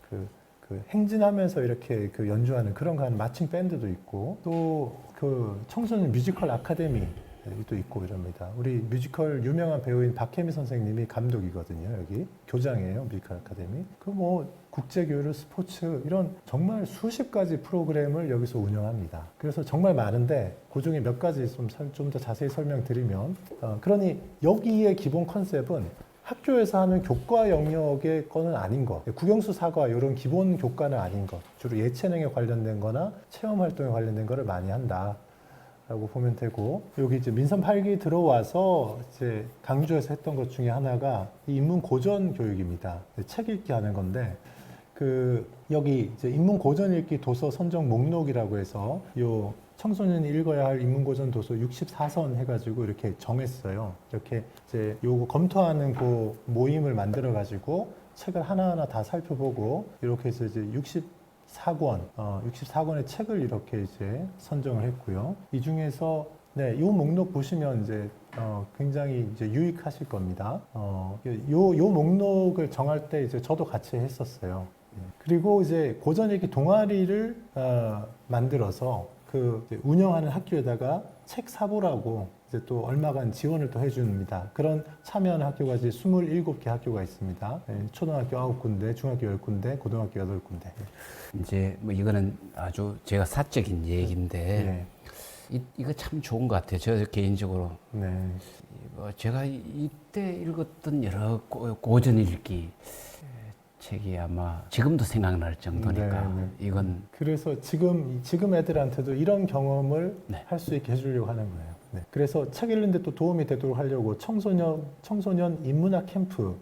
행진하면서 이렇게 그 연주하는 그런 거 하는 마칭 밴드도 있고 또 그 청소년 뮤지컬 아카데미도 있고 이럽니다. 우리 뮤지컬 유명한 배우인 박혜미 선생님이 감독이거든요. 여기 교장이에요. 뮤지컬 아카데미. 그 뭐 국제교류, 스포츠 이런 정말 수십 가지 프로그램을 여기서 운영합니다. 그래서 정말 많은데 그 중에 몇 가지 좀 더 자세히 설명드리면 그러니 여기의 기본 컨셉은 학교에서 하는 교과 영역의 거는 아닌 것, 국영수 사과 이런 기본 교과는 아닌 것, 주로 예체능에 관련된 거나 체험 활동에 관련된 거를 많이 한다라고 보면 되고, 여기 이제 민선 8기 들어와서 이제 강조해서 했던 것 중에 하나가 이 인문 고전 교육입니다. 책 읽기 하는 건데, 여기 이제 인문 고전 읽기 도서 선정 목록이라고 해서 요 청소년이 읽어야 할 인문고전 도서 64선 해가지고 이렇게 정했어요. 이렇게 이제 요거 검토하는 그 모임을 만들어가지고 책을 하나하나 다 살펴보고 이렇게 해서 이제 64권의 책을 이렇게 이제 선정을 했고요. 이 중에서 네, 요 목록 보시면 이제 굉장히 이제 유익하실 겁니다. 요 목록을 정할 때 이제 저도 같이 했었어요. 그리고 이제 고전 읽기 동아리를 만들어서 이제 운영하는 학교에다가 책 사보라고 이제 또 얼마간 지원을 또 해줍니다. 그런 참여하는 학교가 이제 27개 학교가 있습니다. 초등학교 9군데, 중학교 10군데, 고등학교 8군데. 이제 뭐 이거는 아주 제가 사적인 얘기인데 이거 참 좋은 것 같아요. 저 개인적으로. 네. 제가 이때 읽었던 여러 고전 읽기 책이 아마 지금도 생각날 정도니까 이건 그래서 지금 애들한테도 이런 경험을 네. 할 수 있게 해주려고 하는 거예요. 네. 그래서 책 읽는데 또 도움이 되도록 하려고 청소년 인문학 캠프를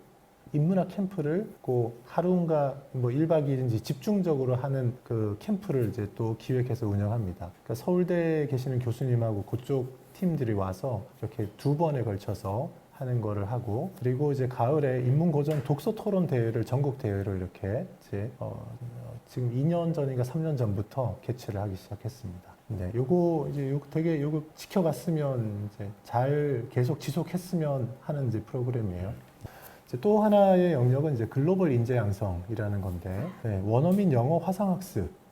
그 하루인가 뭐 1박 2일인지 집중적으로 하는 그 캠프를 이제 또 기획해서 운영합니다. 그러니까 서울대에 계시는 교수님하고 그쪽 팀들이 와서 이렇게 2번에 걸쳐서 하는 거를 하고, 그리고 이제 가을에 인문고전 독서 토론 대회를 전국 대회로 이렇게 이제 지금 2년 전인가 3년 전부터 개최를 하기 시작했습니다. 네, 요거 지켜갔으면 이제 잘 계속 지속했으면 하는 이제 프로그램이에요. 이제 또 하나의 영역은 이제 글로벌 인재 양성이라는 건데, 네, 원어민 영어 화상학습.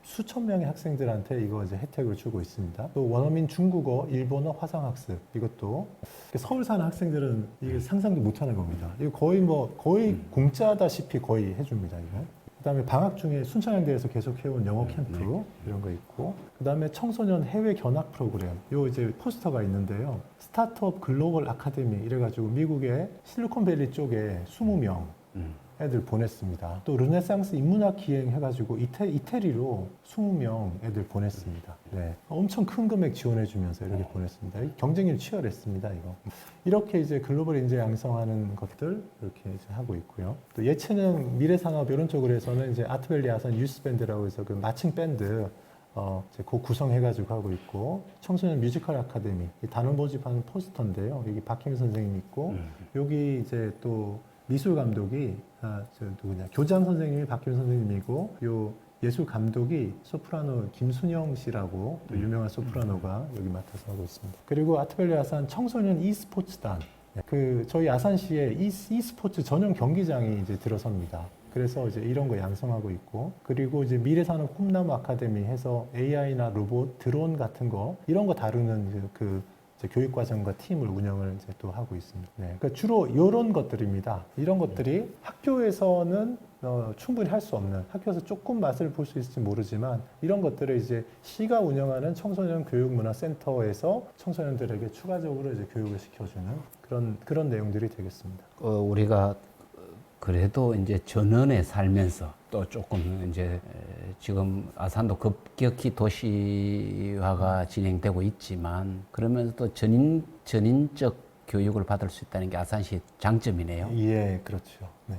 수천 명의 학생들한테 이거 이제 혜택을 주고 있습니다. 또 원어민 중국어, 일본어 화상학습 이것도 서울 사는 학생들은 이게 상상도 못하는 겁니다. 이거 거의 공짜다시피 거의 해줍니다. 이거. 그다음에 방학 중에 순천향대에서 계속 해온 영어 캠프 이런 거 있고, 그다음에 청소년 해외 견학 프로그램 요 이제 포스터가 있는데요. 스타트업 글로벌 아카데미 이래가지고 미국의 실리콘밸리 쪽에 20명 애들 보냈습니다. 또 르네상스 인문학 기행 해가지고 이태리로 20명 애들 보냈습니다. 네. 엄청 큰 금액 지원해주면서 이렇게 보냈습니다. 경쟁률 치열했습니다. 이렇게 이제 글로벌 인재 양성하는 것들 이렇게 이제 하고 있고요. 또 예체능 미래산업 이런 쪽으로 해서는 이제 아트밸리 아산 유스밴드라고 해서 그 마칭 밴드 이제 그 구성해가지고 하고 있고, 청소년 뮤지컬 아카데미 단원 모집하는 포스터인데요. 여기 박혜미 선생님 있고 여기 이제 또 미술 감독이 교장 선생님이 박혜미 선생님이고, 요 예술 감독이 소프라노 김순영 씨라고 또 유명한 소프라노가 여기 맡아서 하고 있습니다. 그리고 아트밸리 아산 청소년 e스포츠단, 저희 아산시에 e스포츠 전용 경기장이 이제 들어섭니다. 그래서 이제 이런 거 양성하고 있고, 그리고 이제 미래산업 꿈나무 아카데미 해서 AI나 로봇, 드론 같은 거 이런 거 다루는 이제 이제 교육과정과 팀을 운영을 이제 또 하고 있습니다. 네, 그러니까 주로 이런 것들입니다. 이런 것들이 학교에서는 충분히 할 수 없는, 학교에서 조금 맛을 볼 수 있을지 모르지만 이런 것들을 이제 시가 운영하는 청소년 교육문화센터에서 청소년들에게 추가적으로 이제 교육을 시켜주는 그런 내용들이 되겠습니다. 우리가 그래도 이제 전원에 살면서 또 조금 이제 지금 아산도 급격히 도시화가 진행되고 있지만 그러면서 또 전인적 교육을 받을 수 있다는 게 아산시 장점이네요. 예, 그렇죠. 네.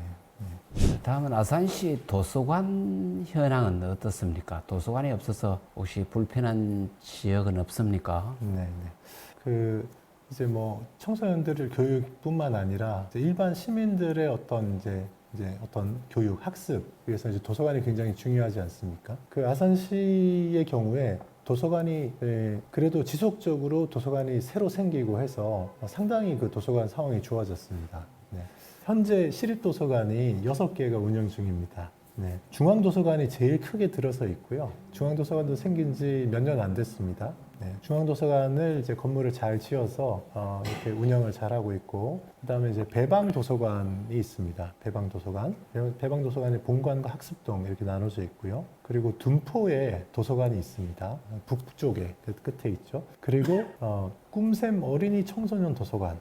다음은 아산시 도서관 현황은 어떻습니까? 도서관이 없어서 혹시 불편한 지역은 없습니까? 네, 네. 이제 뭐 청소년들의 교육뿐만 아니라 이제 일반 시민들의 어떤 어떤 교육, 학습 위해서 이제 도서관이 굉장히 중요하지 않습니까? 그 아산시의 경우에 도서관이 그래도 지속적으로 도서관이 새로 생기고 해서 상당히 그 도서관 상황이 좋아졌습니다. 네. 현재 시립도서관이 6개가 운영 중입니다. 네. 중앙도서관이 제일 크게 들어서 있고요. 중앙도서관도 생긴 지 몇 년 안 됐습니다. 네. 중앙도서관을 이제 건물을 잘 지어서 이렇게 운영을 잘 하고 있고, 그다음에 이제 배방도서관이 있습니다. 배방도서관의 본관과 학습동 이렇게 나눠져 있고요. 그리고 둔포에 도서관이 있습니다. 북쪽에 그 끝에 있죠. 그리고 꿈샘 어린이 청소년 도서관,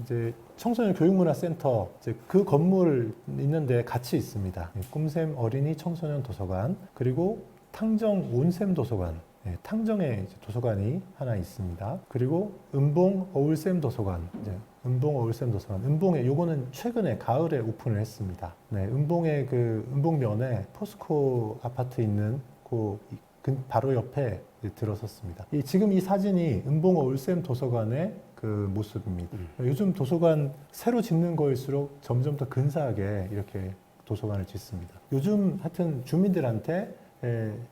이제 청소년 교육문화센터 그 건물 있는데 같이 있습니다. 꿈샘 어린이 청소년 도서관, 그리고 탕정 온샘 도서관, 탕정에 도서관이 하나 있습니다. 그리고 은봉 어울샘 도서관, 은봉에 요거는 최근에 가을에 오픈을 했습니다. 네, 은봉의 은봉면에 포스코 아파트 있는 바로 옆에 들어섰습니다. 지금 이 사진이 은봉 어울샘 도서관의 그 모습입니다. 요즘 도서관 새로 짓는 거일수록 점점 더 근사하게 이렇게 도서관을 짓습니다. 요즘 하여튼 주민들한테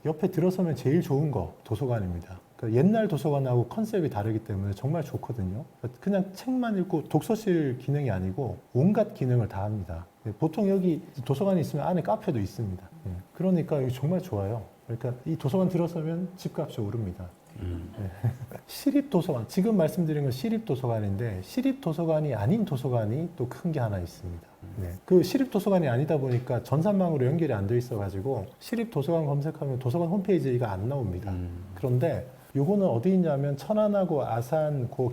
옆에 들어서면 제일 좋은 거 도서관입니다. 그러니까 옛날 도서관하고 컨셉이 다르기 때문에 정말 좋거든요. 그냥 책만 읽고 독서실 기능이 아니고 온갖 기능을 다 합니다. 보통 여기 도서관이 있으면 안에 카페도 있습니다. 그러니까 이거 정말 좋아요. 그러니까 이 도서관 들어서면 집값이 오릅니다. 네. 시립도서관, 지금 말씀드린 건 시립도서관인데 시립도서관이 아닌 도서관이 또 큰 게 하나 있습니다. 네. 그 시립도서관이 아니다 보니까 전산망으로 연결이 안 돼 있어가지고 시립도서관 검색하면 도서관 홈페이지가 안 나옵니다. 그런데 요거는 어디 있냐면 천안하고 아산 그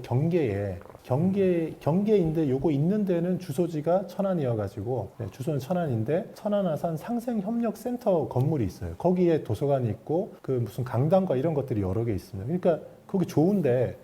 경계인데 요거 있는 데는 주소지가 천안이어가지고 주소는 천안인데 천안 아산 상생협력센터 건물이 있어요. 거기에 도서관이 있고 그 무슨 강당과 이런 것들이 여러 개 있습니다. 그러니까 거기 좋은데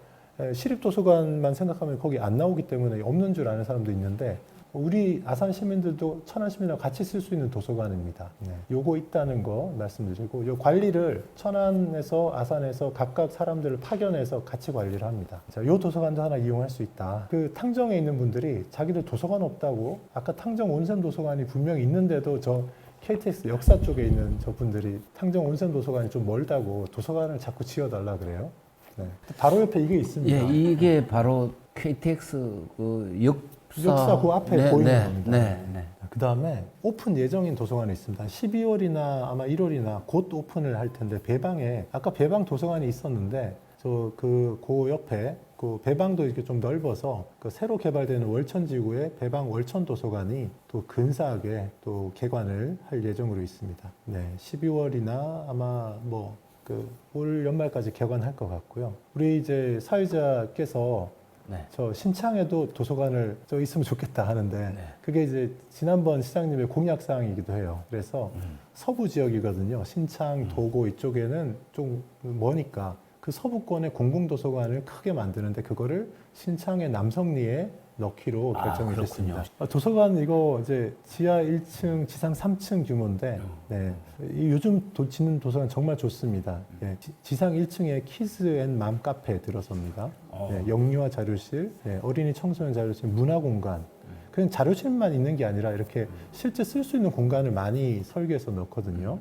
시립도서관만 생각하면 거기 안 나오기 때문에 없는 줄 아는 사람도 있는데 우리 아산 시민들도 천안 시민하고 같이 쓸 수 있는 도서관입니다. 네. 요거 있다는 거 말씀드리고, 요 관리를 천안에서 아산에서 각각 사람들을 파견해서 같이 관리를 합니다. 자, 요 도서관도 하나 이용할 수 있다. 그 탕정에 있는 분들이 자기들 도서관 없다고, 아까 탕정 온샘 도서관이 분명히 있는데도 저 KTX 역사 쪽에 있는 저분들이 탕정 온샘 도서관이 좀 멀다고 도서관을 자꾸 지어달라 그래요. 네. 바로 옆에 이게 있습니다. 예, 이게 바로 KTX 역사 그 앞에 보이는 겁니다. 네. 그 다음에 오픈 예정인 도서관이 있습니다. 12월이나 아마 1월이나 곧 오픈을 할 텐데 배방에 아까 배방 도서관이 있었는데 그 옆에 그 배방도 이렇게 좀 넓어서 그 새로 개발되는 월천지구의 배방 월천 도서관이 또 근사하게 또 개관을 할 예정으로 있습니다. 네, 12월이나 아마 올 연말까지 개관할 것 같고요. 우리 이제 사회자께서 저 신창에도 도서관을 있으면 좋겠다 하는데 그게 이제 지난번 시장님의 공약사항이기도 해요. 그래서 서부 지역이거든요. 신창, 도고 이쪽에는 좀 머니까 그 서부권의 공공도서관을 크게 만드는데 그거를 신창의 남성리에 넣기로 결정이 됐습니다. 도서관 이거 이제 지하 1층, 지상 3층 규모인데 요즘 짓는 도서관 정말 좋습니다. 지상 1층에 키즈 앤 맘 카페 들어섭니다. 영유아 자료실, 어린이 청소년 자료실, 문화공간. 그냥 자료실만 있는 게 아니라 이렇게 실제 쓸 수 있는 공간을 많이 설계해서 넣거든요.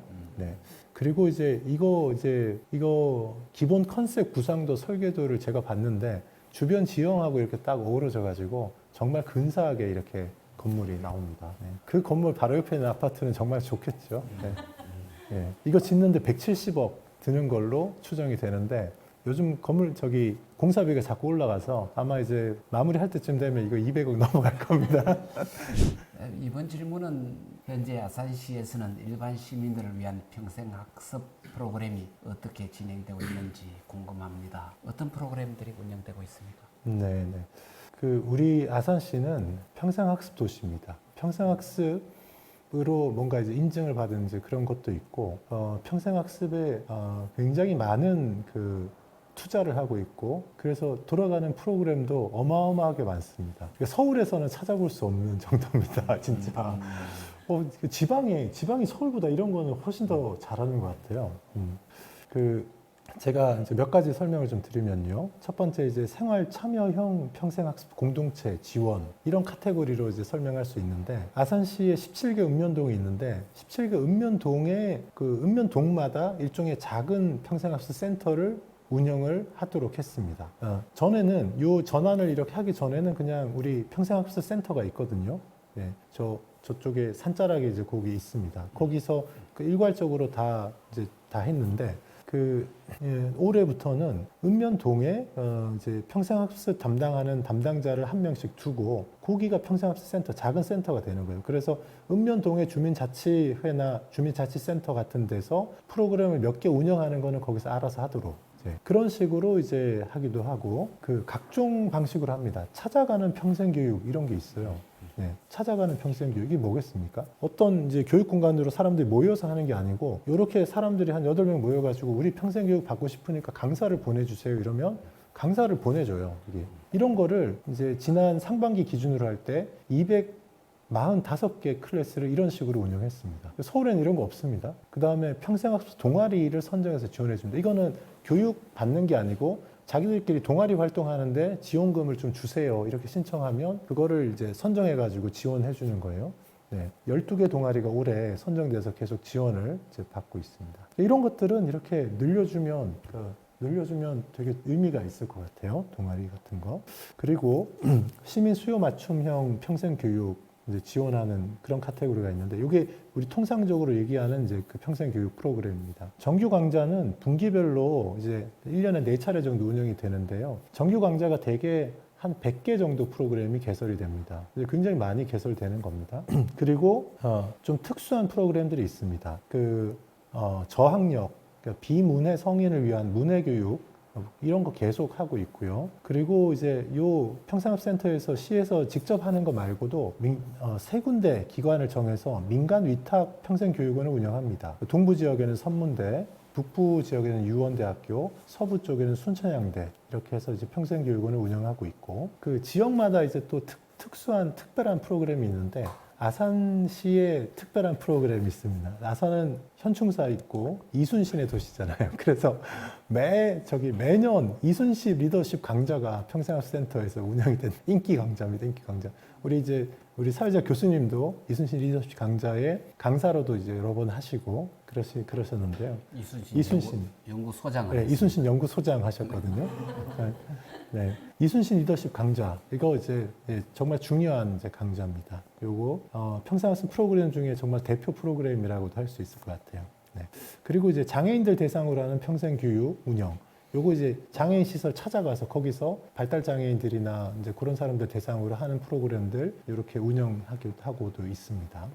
그리고 이거 기본 컨셉 구상도 설계도를 제가 봤는데 주변 지형하고 이렇게 딱 어우러져 가지고 정말 근사하게 이렇게 건물이 나옵니다. 그 건물 바로 옆에 있는 아파트는 정말 좋겠죠. 이거 짓는데 170억 드는 걸로 추정이 되는데 요즘 건물 저기 공사비가 자꾸 올라가서 아마 이제 마무리할 때쯤 되면 이거 200억 넘어갈 겁니다. 이번 질문은 현재 아산시에서는 일반 시민들을 위한 평생학습 프로그램이 어떻게 진행되고 있는지 궁금합니다. 어떤 프로그램들이 운영되고 있습니까? 네, 네. 우리 아산시는 평생학습 도시입니다. 평생학습으로 뭔가 이제 인증을 받은 이제 그런 것도 있고, 평생학습에 굉장히 많은 투자를 하고 있고, 그래서 돌아가는 프로그램도 어마어마하게 많습니다. 그러니까 서울에서는 찾아볼 수 없는 정도입니다, 진짜. 지방이 서울보다 이런 거는 훨씬 더 잘하는 것 같아요. 제가 이제 몇 가지 설명을 좀 드리면요. 첫 번째 이제 생활 참여형 평생학습 공동체 지원 이런 카테고리로 이제 설명할 수 있는데 아산시에 17개 읍면동이 있는데 17개 읍면동에 읍면동마다 일종의 작은 평생학습 센터를 운영을 하도록 했습니다. 전에는 요 전환을 이렇게 하기 전에는 그냥 우리 평생학습 센터가 있거든요. 네, 저쪽에 산자락에 이제 거기 있습니다. 거기서 일괄적으로 다 했는데 올해부터는 읍면동에 이제 평생학습 담당하는 담당자를 한 명씩 두고 거기가 평생학습 센터 작은 센터가 되는 거예요. 그래서 읍면동의 주민자치회나 주민자치센터 같은 데서 프로그램을 몇 개 운영하는 거는 거기서 알아서 하도록 그런 식으로 이제 하기도 하고 각종 방식으로 합니다. 찾아가는 평생교육 이런 게 있어요. 네, 찾아가는 평생교육이 뭐겠습니까? 어떤 이제 교육 공간으로 사람들이 모여서 하는 게 아니고 이렇게 사람들이 한 8명 모여가지고 우리 평생교육 받고 싶으니까 강사를 보내주세요 이러면 강사를 보내줘요. 이런 거를 이제 지난 상반기 기준으로 할 때 245개 클래스를 이런 식으로 운영했습니다. 서울에는 이런 거 없습니다. 그 다음에 평생학습 동아리를 선정해서 지원해줍니다. 이거는 교육 받는 게 아니고 자기들끼리 동아리 활동하는데 지원금을 좀 주세요. 이렇게 신청하면 그거를 이제 선정해가지고 지원해 주는 거예요. 네, 12개 동아리가 올해 선정돼서 계속 지원을 이제 받고 있습니다. 이런 것들은 이렇게 늘려주면 되게 의미가 있을 것 같아요. 동아리 같은 거. 그리고 시민 수요 맞춤형 평생교육 이제 지원하는 그런 카테고리가 있는데 이게 우리 통상적으로 얘기하는 이제 평생 교육 프로그램입니다. 정규 강좌는 분기별로 이제 1년에 4차례 정도 운영이 되는데요. 정규 강좌가 대개 한 100개 정도 프로그램이 개설이 됩니다. 굉장히 많이 개설되는 겁니다. 그리고 좀 특수한 프로그램들이 있습니다. 저학력, 그러니까 비문해 성인을 위한 문해 교육 이런 거 계속 하고 있고요. 그리고 이제 요 평생학센터에서 시에서 직접 하는 거 말고도 3군데 기관을 정해서 민간 위탁 평생교육원을 운영합니다. 동부 지역에는 선문대, 북부 지역에는 유원대학교, 서부 쪽에는 순천향대 이렇게 해서 이제 평생교육원을 운영하고 있고 그 지역마다 이제 또 특별한 프로그램이 있는데 아산시에 특별한 프로그램이 있습니다. 아산은 현충사 있고 이순신의 도시잖아요. 그래서 매년 이순신 리더십 강좌가 평생학습센터에서 운영이 된 인기 강좌입니다. 인기 강좌. 우리 사회자 교수님도 이순신 리더십 강좌에 강사로도 이제 여러 번 하시고 그러셨는데요. 이순신 연구소장. 네, 이순신 연구소장 하셨거든요. 네, 이순신 리더십 강좌 이거 이제 정말 중요한 이제 강좌입니다. 요거 평생학습 프로그램 중에 정말 대표 프로그램이라고도 할 수 있을 것 같아요. 네. 그리고 이제 장애인들 대상으로 하는 평생교육 운영. 요거 이제 장애인 시설 찾아가서 거기서 발달 장애인들이나 이제 그런 사람들 대상으로 하는 프로그램들 이렇게 운영하고도 있습니다.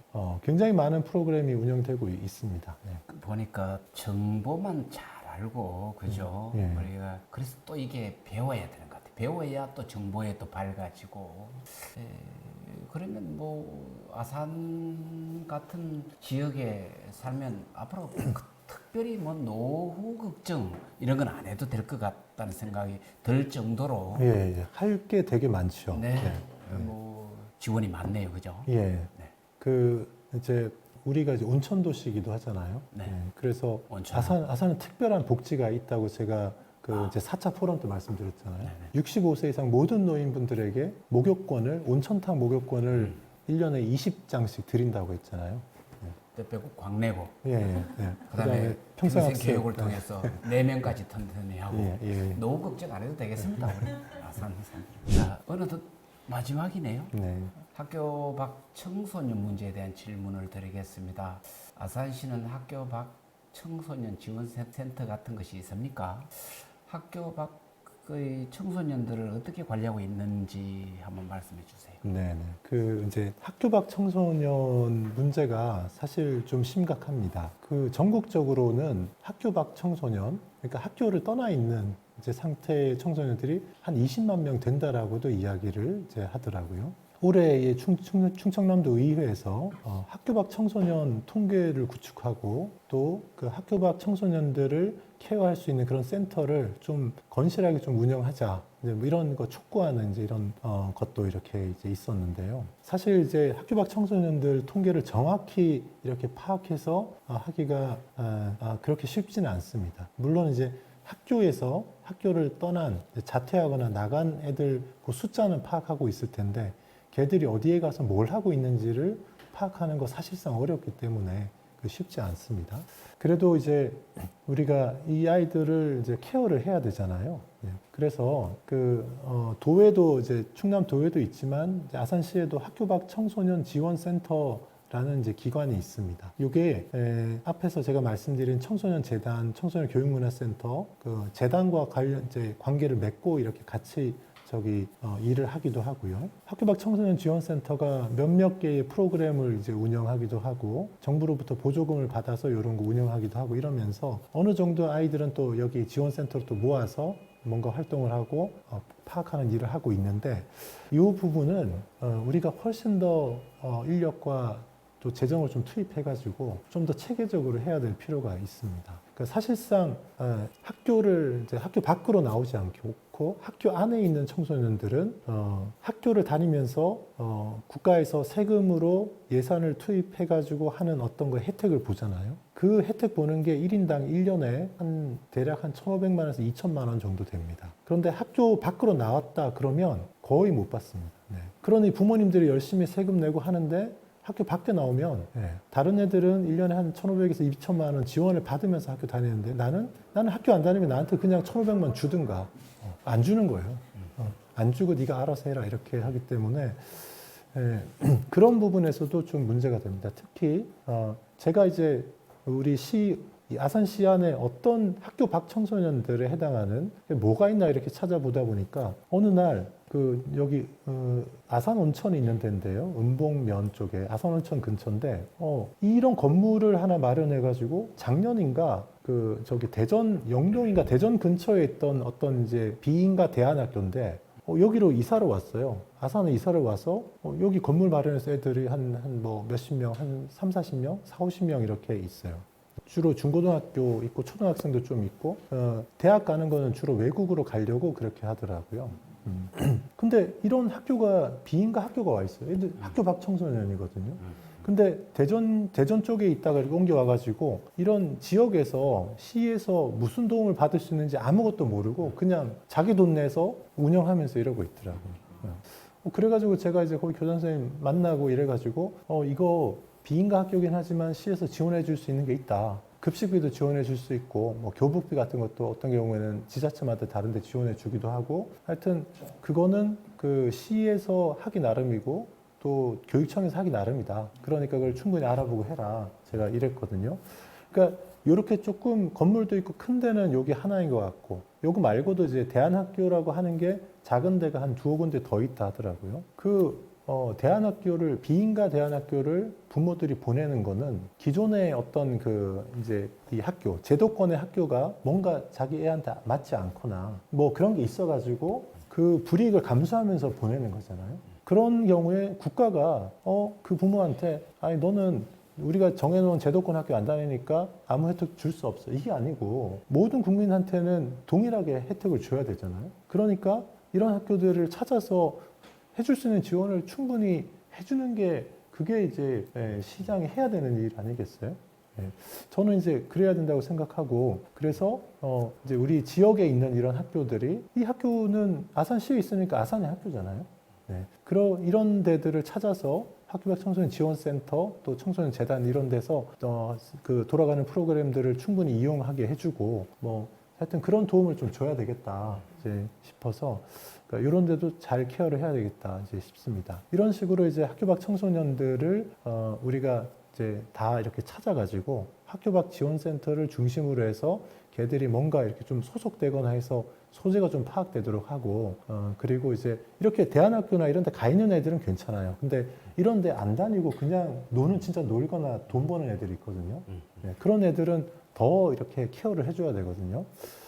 굉장히 많은 프로그램이 운영되고 있습니다. 네. 보니까 정보만 잘 알고 그죠? 예. 우리가 그래서 또 이게 배워야 되는 것 같아요. 배워야 또 정보에 또 밝아지고. 그러면 뭐 아산 같은 지역에 살면 앞으로 특별히 뭐 노후 걱정 이런 건 안 해도 될 것 같다는 생각이 들 정도로 할 게 되게 많죠. 네. 뭐 지원이 많네요, 그죠? 예. 네. 이제 우리가 이제 온천 도시이기도 하잖아요. 네. 그래서 온천. 아산은 특별한 복지가 있다고 제가 이제 4차 포럼 때 말씀드렸잖아요. 네네. 65세 이상 모든 노인분들에게 온천탕 목욕권을 1년에 20장씩 드린다고 했잖아요. 배국 광내고 그다음에 평생 교육을 통해서 4명까지 튼튼히하고 예. 노후 걱정 안 해도 되겠습니다. 우리 아산 사람들. 자, 어느덧 마지막이네요. 네. 학교 밖 청소년 문제에 대한 질문을 드리겠습니다. 아산시는 학교 밖 청소년 지원센터 같은 것이 있습니까? 학교 밖의 청소년들을 어떻게 관리하고 있는지 한번 말씀해 주세요. 네네. 그 이제 학교 밖 청소년 문제가 사실 좀 심각합니다. 그 전국적으로는 학교 밖 청소년, 그러니까 학교를 떠나 있는 이제 상태의 청소년들이 한 20만 명 된다라고도 이야기를 이제 하더라고요. 올해의 충청남도 의회에서 학교 밖 청소년 통계를 구축하고 또 그 학교 밖 청소년들을 케어할 수 있는 그런 센터를 좀 건실하게 좀 운영하자. 이제 뭐 이런 거 촉구하는 이제 이런 것도 이렇게 이제 있었는데요. 사실 이제 학교 밖 청소년들 통계를 정확히 이렇게 파악해서 하기가 그렇게 쉽지는 않습니다. 물론 이제 학교에서 학교를 떠난 자퇴하거나 나간 애들 그 숫자는 파악하고 있을 텐데 걔들이 어디에 가서 뭘 하고 있는지를 파악하는 거 사실상 어렵기 때문에 쉽지 않습니다. 그래도 이제 우리가 이 아이들을 이제 케어를 해야 되잖아요. 그래서 도에도 이제 충남 도에도 있지만 이제 아산시에도 학교 밖 청소년 지원센터라는 이제 기관이 있습니다. 이게 앞에서 제가 말씀드린 청소년 재단, 청소년 교육문화센터 그 재단과 관련 이제 관계를 맺고 이렇게 같이 일을 하기도 하고요. 학교 밖 청소년 지원센터가 몇몇 개의 프로그램을 이제 운영하기도 하고 정부로부터 보조금을 받아서 이런 거 운영하기도 하고 이러면서 어느 정도 아이들은 또 여기 지원센터로 또 모아서 뭔가 활동을 하고 파악하는 일을 하고 있는데 이 부분은 우리가 훨씬 더 인력과 또 재정을 좀 투입해가지고 좀 더 체계적으로 해야 될 필요가 있습니다. 그러니까 사실상 학교를 이제 학교 밖으로 나오지 않고 학교 안에 있는 청소년들은 학교를 다니면서 국가에서 세금으로 예산을 투입해가지고 하는 어떤 거 혜택을 보잖아요. 그 혜택 보는 게 1인당 1년에 대략 한 1,500만 원에서 2,000만 원 정도 됩니다. 그런데 학교 밖으로 나왔다 그러면 거의 못 받습니다. 그러니 부모님들이 열심히 세금 내고 하는데 학교 밖에 나오면 다른 애들은 1년에 한 1,500에서 2,000만 원 지원을 받으면서 학교 다니는데 나는 학교 안 다니면 나한테 그냥 1,500만 주든가 안 주는 거예요. 안 주고 네가 알아서 해라 이렇게 하기 때문에 그런 부분에서도 좀 문제가 됩니다. 특히 제가 이제 우리 아산시 안에 어떤 학교 밖 청소년들에 해당하는 뭐가 있나 이렇게 찾아보다 보니까 어느 날 여기 아산 온천이 있는 데인데요. 은봉면 쪽에 아산 온천 근처인데 이런 건물을 하나 마련해 가지고 작년인가 대전 영동인가 대전 근처에 있던 어떤 이제 비인가 대안학교인데 여기로 이사를 왔어요. 아산에 이사를 와서 여기 건물 마련해서 애들이 한 몇십 명, 한 3, 40명, 4, 50명 이렇게 있어요. 주로 중고등학교 있고 초등학생도 좀 있고 대학 가는 거는 주로 외국으로 가려고 그렇게 하더라고요. 근데 이런 학교가 비인가 학교가 와 있어요. 애들 학교 밖 청소년이거든요. 근데 대전 쪽에 있다가 이렇게 옮겨와가지고 이런 지역에서 시에서 무슨 도움을 받을 수 있는지 아무것도 모르고 그냥 자기 돈 내서 운영하면서 이러고 있더라고요. 그래가지고 제가 이제 거기 교장 선생님 만나고 이래가지고 이거 비인가 학교긴 하지만 시에서 지원해 줄 수 있는 게 있다. 급식비도 지원해 줄 수 있고 교복비 같은 것도 어떤 경우에는 지자체마다 다른데 지원해 주기도 하고 하여튼 그거는 시에서 하기 나름이고 또 교육청에서 하기 나름이다. 그러니까 그걸 충분히 알아보고 해라. 제가 이랬거든요. 그러니까 이렇게 조금 건물도 있고 큰 데는 여기 하나인 것 같고 요거 말고도 이제 대안학교라고 하는 게 작은 데가 한 두어 군데 더 있다 하더라고요. 비인가 대안학교를 부모들이 보내는 거는 기존의 어떤 이제 이 학교, 제도권의 학교가 뭔가 자기 애한테 맞지 않거나 그런 게 있어가지고 그 불이익을 감수하면서 보내는 거잖아요. 그런 경우에 국가가 그 부모한테 아니 너는 우리가 정해놓은 제도권 학교 안 다니니까 아무 혜택 줄 수 없어. 이게 아니고 모든 국민한테는 동일하게 혜택을 줘야 되잖아요. 그러니까 이런 학교들을 찾아서 해줄 수 있는 지원을 충분히 해주는 게 그게 이제 시장이 해야 되는 일 아니겠어요? 저는 이제 그래야 된다고 생각하고 그래서 이제 우리 지역에 있는 이런 학교들이 이 학교는 아산시에 있으니까 아산의 학교잖아요. 이런 데들을 찾아서 학교 밖 청소년 지원센터 또 청소년 재단 이런 데서 돌아가는 프로그램들을 충분히 이용하게 해주고 하여튼 그런 도움을 좀 줘야 되겠다 이제 싶어서 이런 데도 잘 케어를 해야 되겠다 이제 싶습니다. 이런 식으로 이제 학교 밖 청소년들을 우리가 이제 다 이렇게 찾아가지고 학교 밖 지원센터를 중심으로 해서 걔들이 뭔가 이렇게 좀 소속되거나 해서 소재가 좀 파악되도록 하고, 그리고 이제 이렇게 대안학교나 이런 데 가 있는 애들은 괜찮아요. 근데 이런 데 안 다니고 그냥 노는 진짜 놀거나 돈 버는 애들이 있거든요. 네, 그런 애들은 더 이렇게 케어를 해줘야 되거든요.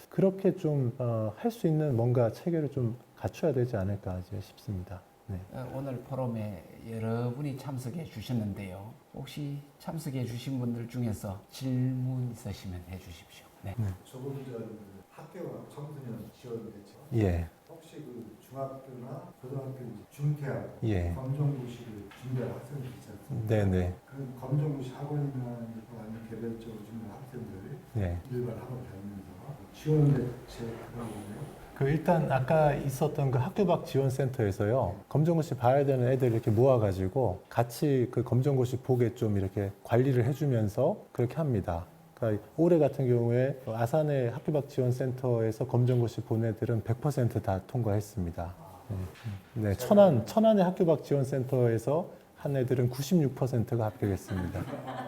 그렇게 좀 할 수 있는 뭔가 체계를 좀 갖춰야 되지 않을까 이제 싶습니다. 네. 오늘 포럼에 여러분이 참석해 주셨는데요. 혹시 참석해 주신 분들 중에서 질문 있으시면 해 주십시오. 네. 조금 전 학교가 청소년 지원됐죠. 예. 혹시 그 중학교나 고등학교 중퇴하고 예. 검정고시를 준비할 학생들 있지 않습니까? 네네. 그 검정고시 학원이나 아니면 개별적으로 준비한 학생들 네. 일반 학원 다니면서 지원 대책 그런 거예요. 그 일단 아까 있었던 그 학교 밖 지원센터에서요, 검정고시 봐야 되는 애들 이렇게 모아가지고 같이 그 검정고시 보게 좀 이렇게 관리를 해주면서 그렇게 합니다. 그러니까 올해 같은 경우에 아산의 학교 밖 지원센터에서 검정고시 본 애들은 100%다 통과했습니다. 네, 천안의 학교 밖 지원센터에서 한 애들은 96%가 합격했습니다.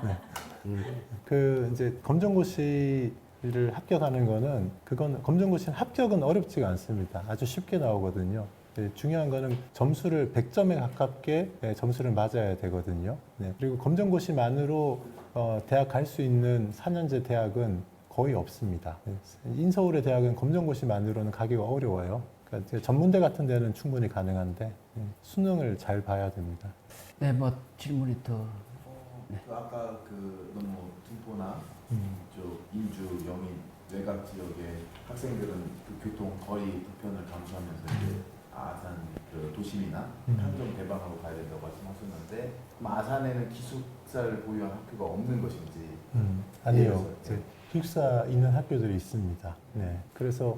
네. 그 이제 검정고시를 합격하는 거는 그건 검정고시 합격은 어렵지가 않습니다. 아주 쉽게 나오거든요. 네, 중요한 거는 점수를 100점에 가깝게 점수를 맞아야 되거든요. 네, 그리고 검정고시만으로 대학 갈 수 있는 4년제 대학은 거의 없습니다. 네, 인서울의 대학은 검정고시만으로는 가기가 어려워요. 그러니까 이제 전문대 같은 데는 충분히 가능한데 수능을 잘 봐야 됩니다. 네, 뭐 질문이 더. 그 아까 그 너무 등포나 저 인주, 영인, 외곽 지역의 학생들은 그 교통 거리 불편을 감수하면서 이제 아산 그 도심이나 편점 개방하고 가야 된다고 말씀하셨는데 그럼 아산에는 기숙사를 보유한 학교가 없는 것인지? 아니요. 예, 이제 기숙사 있는 학교들이 있습니다. 네. 그래서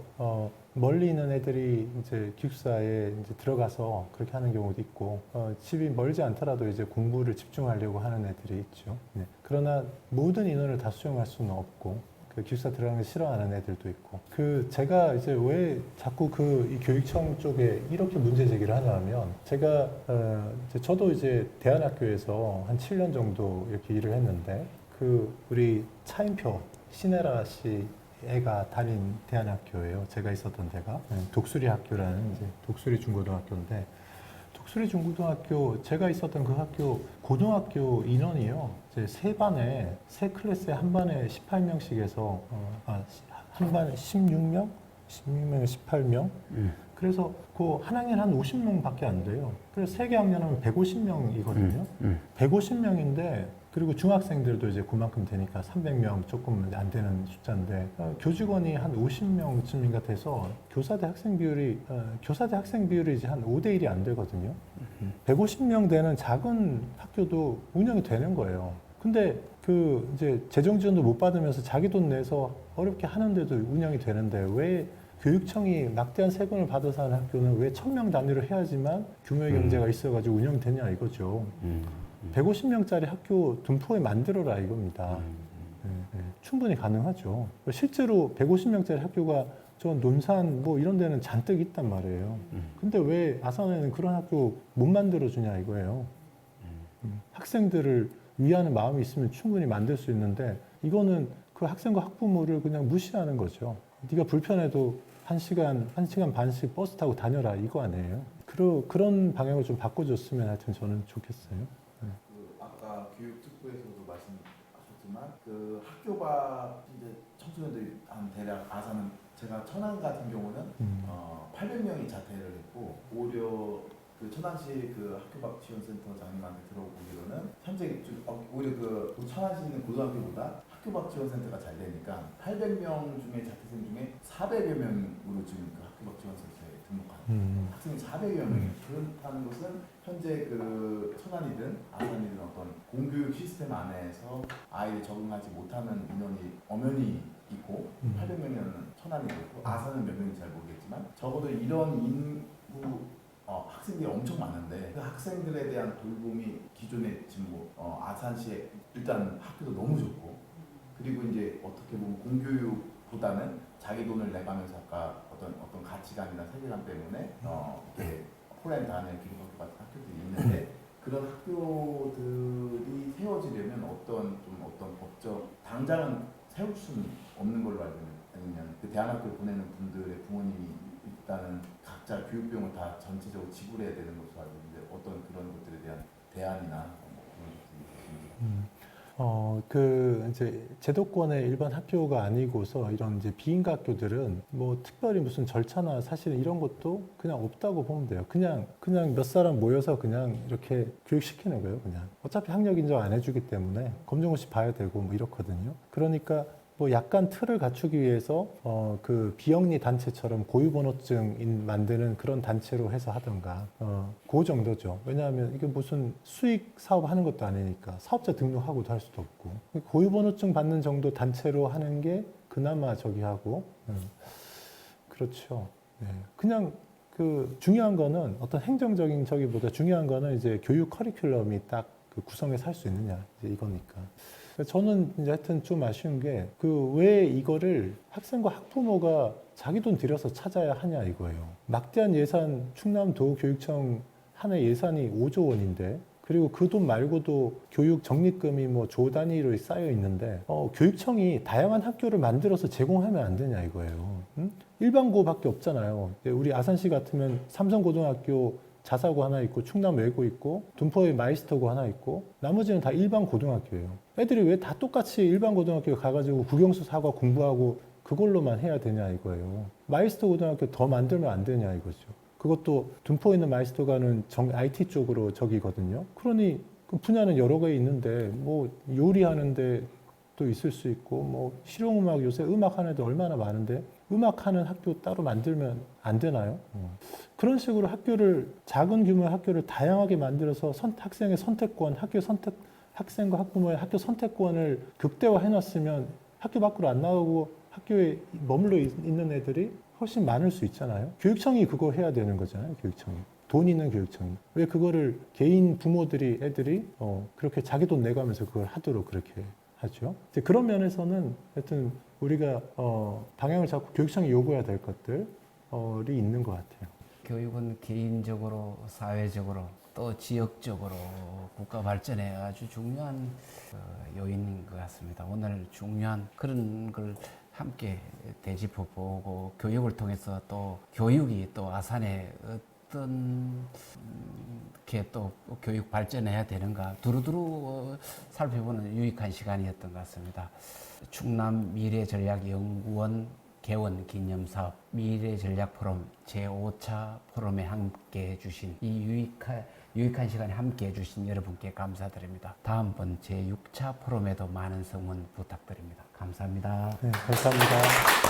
멀리 있는 애들이 이제 기숙사에 이제 들어가서 그렇게 하는 경우도 있고, 집이 멀지 않더라도 이제 공부를 집중하려고 하는 애들이 있죠. 네. 그러나 모든 인원을 다 수용할 수는 없고, 그 기숙사 들어가는 걸 싫어하는 애들도 있고. 그 제가 이제 왜 자꾸 그 이 교육청 쪽에 이렇게 문제 제기를 하냐면, 제가 이제 저도 이제 대안학교에서 한 7년 정도 이렇게 일을 했는데, 그 우리 차인표 신혜라 씨 애가 다닌 대안학교예요. 제가 있었던 데가 독수리 학교라는 이제 독수리 중고등학교인데, 독수리 중고등학교 제가 있었던 그 학교 고등학교 인원이요. 이제 세 반에 세 클래스에 한 반에 18명씩 해서 한 반에 16명, 16명에 18명. 그래서 그 한 학년 한 50명밖에 안 돼요. 그래서 세 개 학년하면 150명이거든요. 150명인데 그리고 중학생들도 이제 그만큼 되니까 300명 조금 안 되는 숫자인데 교직원이 한 50명쯤인가 돼서 교사대 학생 비율이 이제 한 5대 1이 안 되거든요. 150명 되는 작은 학교도 운영이 되는 거예요. 근데 그 이제 재정 지원도 못 받으면서 자기 돈 내서 어렵게 하는데도 운영이 되는데 왜 교육청이 막대한 세금을 받아서 하는 학교는 왜 1000명 단위로 해야지만 규모의 경제가 있어가지고 운영이 되냐 이거죠. 150명짜리 학교 둔포에 만들어라 이겁니다. 충분히 가능하죠. 실제로 150명짜리 학교가 저 논산 뭐 이런 데는 잔뜩 있단 말이에요. 근데 왜 아산에는 그런 학교 못 만들어주냐 이거예요. 학생들을 위하는 마음이 있으면 충분히 만들 수 있는데 이거는 그 학생과 학부모를 그냥 무시하는 거죠. 네가 불편해도 1시간 반씩 버스 타고 다녀라 이거 아니에요. 그런 방향을 좀 바꿔줬으면 하여튼 저는 좋겠어요. 그 아까 교육특보에서도 말씀하셨지만 그 학교 밖 이제 청소년들이 한 대략 아산은 제가 천안 같은 경우는 800명이 자퇴를 했고 오히려 그 천안시 그 학교 밖 지원센터장님한테 들어보기로는 현재 오히려 그 천안시 있는 고등학교보다 학교 밖 지원센터가 잘 되니까 800명 중에 자퇴생 중에 400여 명으로 지금 그 학교 밖 지원센터에 등록한 학생이 400여 명이 그렇다는 것은 현재 그 천안이든 아산이든 어떤 공교육 시스템 안에서 아이들이 적응하지 못하는 인원이 엄연히 있고 800명이면 천안이 있고 아산은 몇 명인지 잘 모르겠지만 적어도 이런 인구 학생들이 엄청 많은데 그 학생들에 대한 돌봄이 기존에 지금 아산시에 일단 학교도 너무 좋고 그리고 이제 어떻게 보면 공교육보다는 자기 돈을 내가면서 아까 어떤 가치관이나 세계관 때문에 이렇게 폴란드 안에 기독학교 같은 학교들이 있는데 그 그런 학교들이 세워지려면 어떤 법적 당장은 세울 수는 없는 걸로 알고 있는데 아니면 그 대안학교 보내는 분들의 부모님이 일단은 각자 교육비용을 다 전체적으로 지불해야 되는 것으로 알고 있는데 어떤 그런 것들에 대한 대안이나 뭐 그런 것들이 있습니다. 이제 제도권의 일반 학교가 아니고서 이런 이제 비인가 학교들은 뭐 특별히 무슨 절차나 사실은 이런 것도 그냥 없다고 보면 돼요. 그냥 몇 사람 모여서 그냥 이렇게 교육시키는 거예요. 그냥 어차피 학력 인정 안 해주기 때문에 검정고시 봐야 되고 뭐 이렇거든요. 그러니까 뭐 약간 틀을 갖추기 위해서 그 비영리 단체처럼 고유번호증 만드는 그런 단체로 해서 하던가 그 정도죠. 왜냐하면 이게 무슨 수익 사업 하는 것도 아니니까 사업자 등록하고도 할 수도 없고 고유번호증 받는 정도 단체로 하는 게 그나마 저기 하고 그렇죠. 네. 그냥 그 중요한 거는 어떤 행정적인 저기보다 중요한 거는 이제 교육 커리큘럼이 딱 그 구성해서 할 수 있느냐 이제 이거니까. 저는 이제 하여튼 좀 아쉬운 게 그 왜 이거를 학생과 학부모가 자기 돈 들여서 찾아야 하냐 이거예요. 막대한 예산 충남도교육청 한 해 예산이 5조 원인데 그리고 그 돈 말고도 교육 적립금이 뭐 조 단위로 쌓여 있는데 교육청이 다양한 학교를 만들어서 제공하면 안 되냐 이거예요. 응? 일반고밖에 없잖아요. 우리 아산시 같으면 삼성고등학교 자사고 하나 있고 충남 외고 있고 둔포에 마이스터고 하나 있고 나머지는 다 일반 고등학교예요. 애들이 왜 다 똑같이 일반 고등학교에 가가지고 국영수 사과 공부하고 그걸로만 해야 되냐 이거예요. 마이스터 고등학교 더 만들면 안 되냐 이거죠. 그것도 둔포에 있는 마이스터가는 IT 쪽으로 저기거든요. 그러니 그 분야는 여러 개 있는데 뭐 요리하는데 또 있을 수 있고 뭐 실용음악 요새 음악 하는 애들 얼마나 많은데 음악하는 학교 따로 만들면 안 되나요? 그런 식으로 작은 규모의 학교를 다양하게 만들어서 학생의 선택권, 학생과 학부모의 학교 선택권을 극대화해 놨으면 학교 밖으로 안 나오고 학교에 머물러 있는 애들이 훨씬 많을 수 있잖아요. 교육청이 그거 해야 되는 거잖아요. 교육청이. 돈 있는 교육청이. 왜 그거를 개인 부모들이 애들이 그렇게 자기 돈 내가면서 그걸 하도록 그렇게 하죠. 이제 그런 면에서는 하여튼 우리가 방향을 잡고 교육청이 요구해야 될 것들이 있는 것 같아요. 교육은 개인적으로, 사회적으로, 또 지역적으로 국가 발전에 아주 중요한 요인인 것 같습니다. 오늘 중요한 그런 걸 함께 되짚어보고 교육을 통해서 또 교육이 또 아산에 어떤 게 또 교육 발전해야 되는가 두루두루 살펴보는 유익한 시간이었던 것 같습니다. 충남 미래전략연구원 개원 기념사업 미래전략 포럼 제5차 포럼에 함께 해주신 이 유익한 시간에 함께 해주신 여러분께 감사드립니다. 다음번 제6차 포럼에도 많은 성원 부탁드립니다. 감사합니다. 네, 감사합니다.